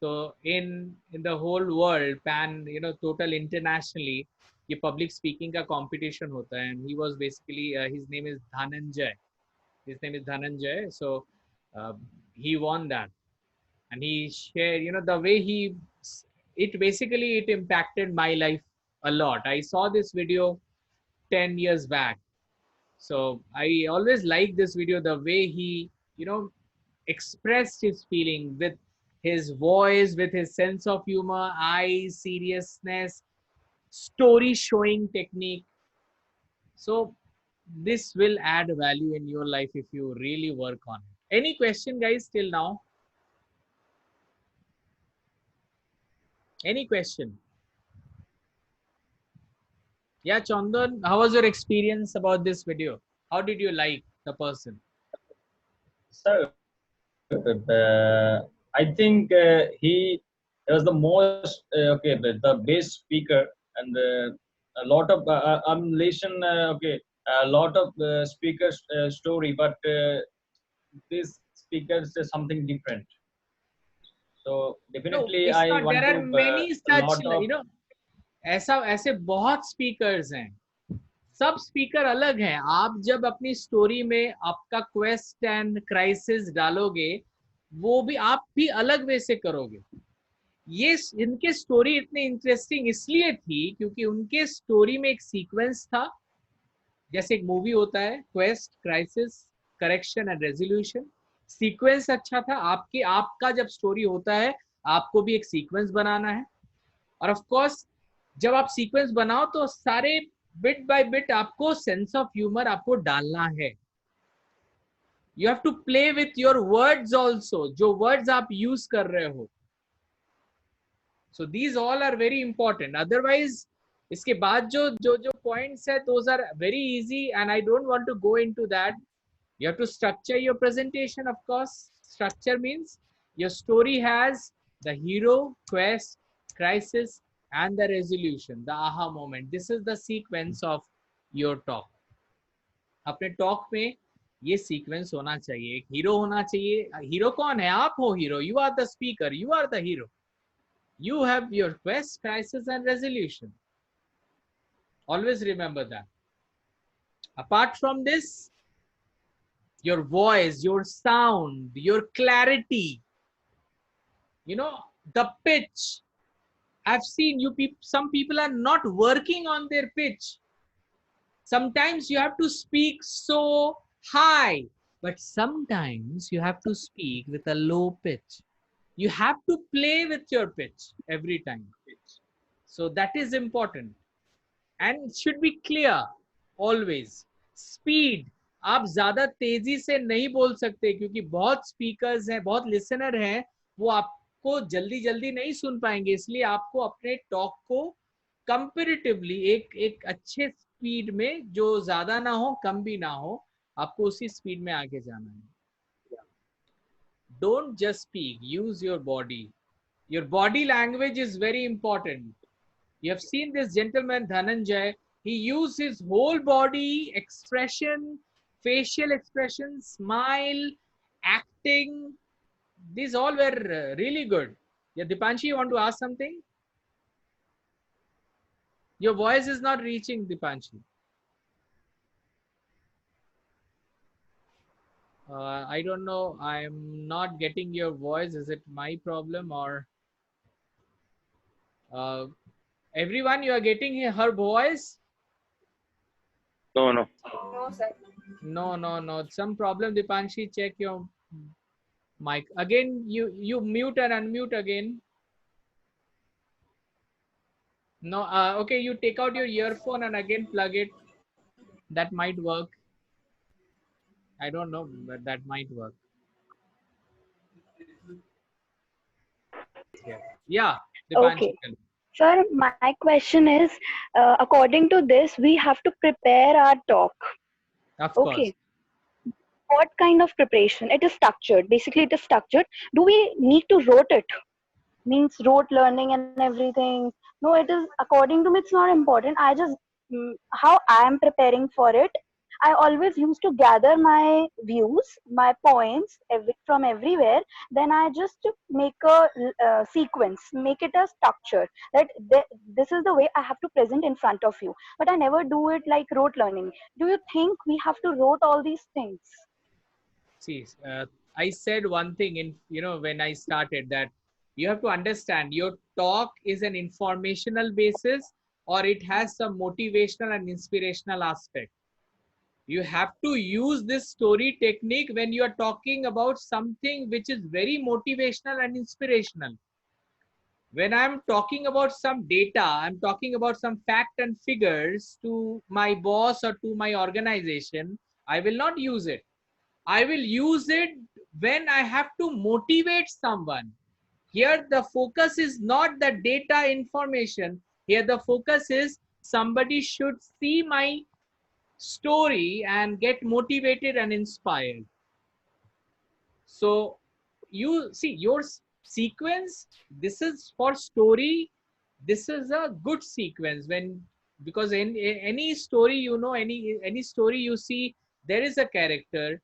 So in the whole world, total internationally, ये public speaking का competition होता है, and he was basically his name is Dhananjay. So he won that, and he shared, the way it impacted my life a lot. I saw this video 10 years back. So I always like this video, the way he, expressed his feeling with his voice, with his sense of humor, eyes, seriousness, story showing technique. So this will add value in your life if you really work on it. Any question, guys, till now? Any question? Yeah, Chandan, how was your experience about this video? How did you like the person? Sir, I think he was the most the best speaker, and a lot of I'm listening a lot of speakers story, but this speaker is something different. So definitely no, I not. want There to are many such, lot of, ऐसे बहुत speakers हैं. सब speaker अलग हैं. आप जब अपनी story में आपका क्वेस्ट एंड क्राइसिस डालोगे, वो भी आप भी अलग वे से करोगे. ये इनके स्टोरी इतने इंटरेस्टिंग इसलिए थी क्योंकि उनके स्टोरी में एक सीक्वेंस था. जैसे एक मूवी होता है, quest, crisis, correction and resolution. Sequence अच्छा था. आपका जब स्टोरी होता है, आपको भी एक सीक्वेंस बनाना है. और ऑफ कोर्स जब आप सीक्वेंस बनाओ तो सारे बिट बाय बिट आपको सेंस ऑफ ह्यूमर आपको डालना है. You have to play with your words also, जो वर्ड्स आप यूज कर रहे हो. So these all are very important. Otherwise इसके बाद जो पॉइंट्स है, those are very easy and I don't want to go into that. You have to structure your presentation. Of course structure means your story has the hero, quest, crisis, and the resolution, the aha moment. This is the sequence of your talk. अपने talk में ये sequence होना चाहिए. एक hero होना चाहिए. Hero कौन है? आप हो hero. You are the speaker, you are the hero. You have your quest, crisis, and resolution. Always remember that. Apart from this, your voice, your sound, your clarity, the pitch. I've seen some people are not working on their pitch. Sometimes you have to speak so high, but sometimes you have to speak with a low pitch. You have to play with your pitch every time. So that is important. and it should be clear always. Speed, आप ज्यादा तेजी से नहीं बोल सकते क्योंकि बहुत speakers हैं, बहुत लिसनर हैं, वो आपको जल्दी जल्दी नहीं सुन पाएंगे, इसलिए आपको अपने टॉक को कंपैरेटिवली एक अच्छे स्पीड में, जो ज्यादा ना हो कम भी ना हो, आपको उसी स्पीड में आगे जाना है. Don't just speak, use your body. Your body language is very important. You have seen this gentleman Dhananjay, he used his whole body expression, facial expression, smile, acting. These all were really good. Yeah, Dipanshi, you want to ask something? Your voice is not reaching, Dipanshi. I don't know. I'm not getting your voice. Is it my problem or everyone? You are getting her voice? No, no. No, sir. No. Some problem. Dipanshi, check your mic again. You mute and unmute again. No. Okay. You take out your earphone and again plug it. That might work. I don't know, but that might work. Yeah. Dipanshi. Okay. Sir, my question is, according to this, we have to prepare our talk. Of course. Okay. What kind of preparation? It is structured. Basically, it is structured. Do we need to wrote it? Means rote learning and everything. No, it is, according to me, it's not important. I just, how I am preparing for it, I always used to gather my views, my points from everywhere. Then I just make a sequence, make it a structure. That this is the way I have to present in front of you. But I never do it like rote learning. Do you think we have to wrote all these things? See, I said one thing in, when I started, that you have to understand your talk is an informational basis or it has some motivational and inspirational aspect. You have to use this story technique when you are talking about something which is very motivational and inspirational. When I'm talking about some data, I'm talking about some fact and figures to my boss or to my organization, I will not use it. I will use it when I have to motivate someone. Here the focus is not the data information. Here the focus is somebody should see my story and get motivated and inspired. So you see your sequence, this is for story. This is a good sequence because in any story, any story you see, there is a character.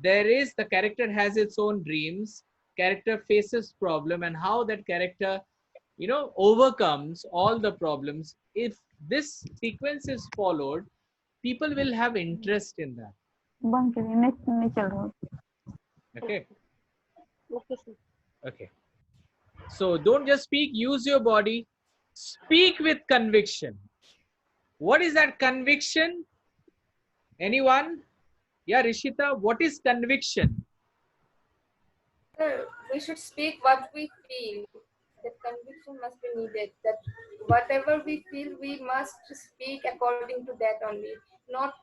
The character has its own dreams, character faces problem, and how that character overcomes all the problems. If this sequence is followed, people will have interest in that. Okay. Okay. So don't just speak, use your body, speak with conviction. What is that conviction? Anyone? Yeah, Rishita, what is conviction? Sir, we should speak what we feel. That conviction must be needed. That whatever we feel, we must speak according to that only. Not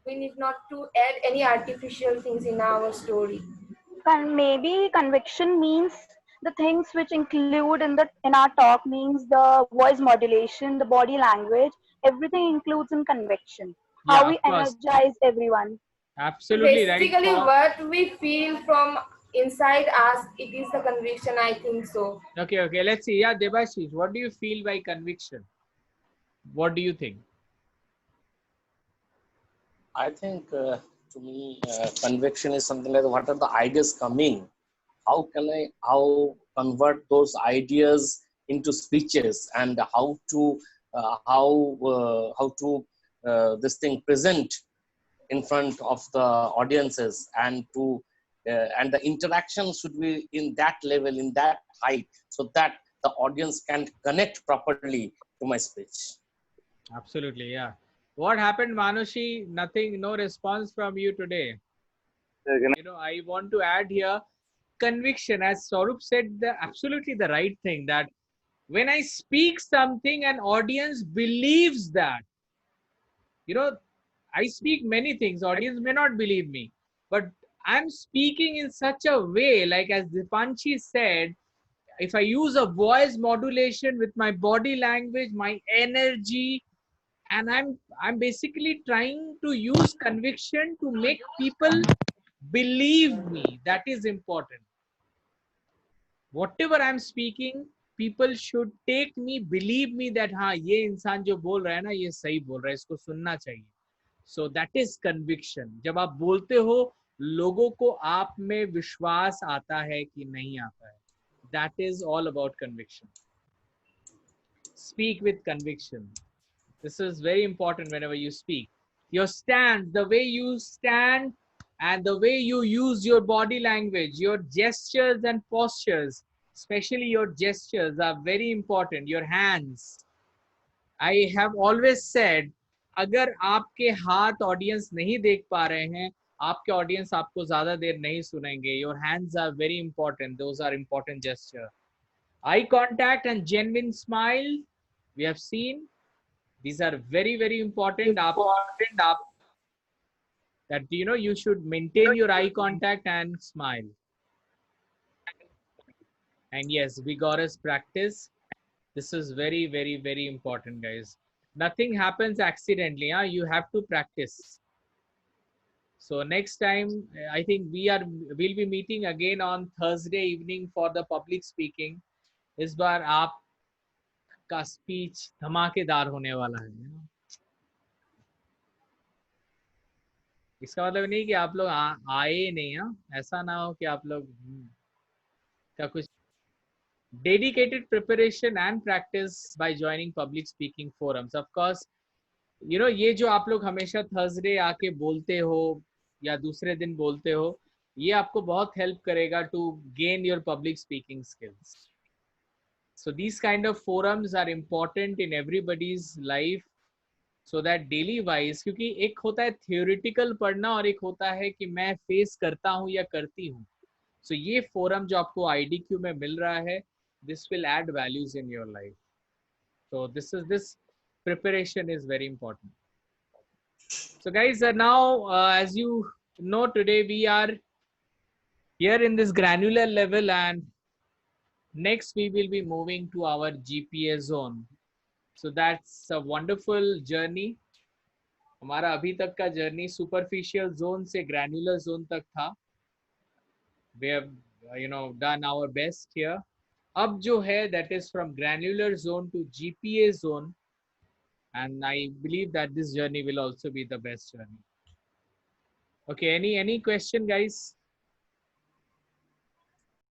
we need not to add any artificial things in our story. Maybe conviction means the things which include in our talk means the voice modulation, the body language, everything includes in conviction. How we energize everyone. Absolutely right. Basically, what we feel from inside us, it is the conviction, I think so. Okay, let's see. Yeah, Debashish, what do you feel by conviction? What do you think? I think to me, conviction is something like what are the ideas coming? How convert those ideas into speeches, and how to this thing present in front of the audiences, and the interaction should be in that level, in that height, so that the audience can connect properly to my speech. Absolutely, yeah. What happened, Manushi? Nothing, no response from you today. I want to add here conviction, as Saurabh said, absolutely the right thing, that when I speak something, an audience believes that. You know, I speak many things, audience may not believe me, but I'm speaking in such a way, like as Dipanshi said, if I use a voice modulation with my body language, my energy, and I'm basically trying to use conviction to make people believe me. That is important. Whatever I'm speaking, people should take me, believe me that हाँ ये इंसान जो बोल रहा है ना ये सही बोल रहा है, इसको सुनना चाहिए. So that is conviction. जब आप बोलते हो लोगों को आप में विश्वास आता है कि नहीं आता है. That is all about conviction. Speak with conviction. This is very important whenever you speak. Your stand, the way you stand and the way you use your body language, your gestures and postures, especially your gestures are very important. Your hands. I have always said, अगर आपके हाथ audience नहीं देख पा रहे हैं, आपके audience आपको ज्यादा देर नहीं सुनेंगे. Your hands are very important. Those are important gesture. Eye contact and genuine smile, we have seen. These are very, very important. That you should maintain your eye contact and smile. And yes, vigorous practice. This is very, very, very important, guys. Nothing happens accidentally. You have to practice. So next time, I think we'll be meeting again on Thursday evening for the public speaking. इस बार आपका speech धमाकेदार होने वाला है. इसका मतलब नहीं कि आप लोग आए नहीं. ऐसा ना हो कि आप लोग का कुछ. Dedicated preparation and practice by joining public speaking forums. Of course, ये जो आप लोग हमेशा थर्सडे आके बोलते हो या दूसरे दिन बोलते हो, ये आपको बहुत हेल्प करेगा to gain your public speaking skills. So these kind of forums are important in everybody's life, so that daily wise, क्योंकि एक होता है theoretical पढ़ना और एक होता है कि मैं face करता हूँ या करती हूँ. So ये forum जो आपको IDQ में मिल रहा है, this will add values in your life. So this preparation is very important. So guys, now as you know, today we are here in this granular level, and next we will be moving to our GPA zone. So that's a wonderful journey. हमारा अभी तक का journey superficial zone से granular zone तक था. We have done our best here. अब जो है, that is from granular zone to GPA zone, and I believe that this journey will also be the best journey. Okay, any question, guys?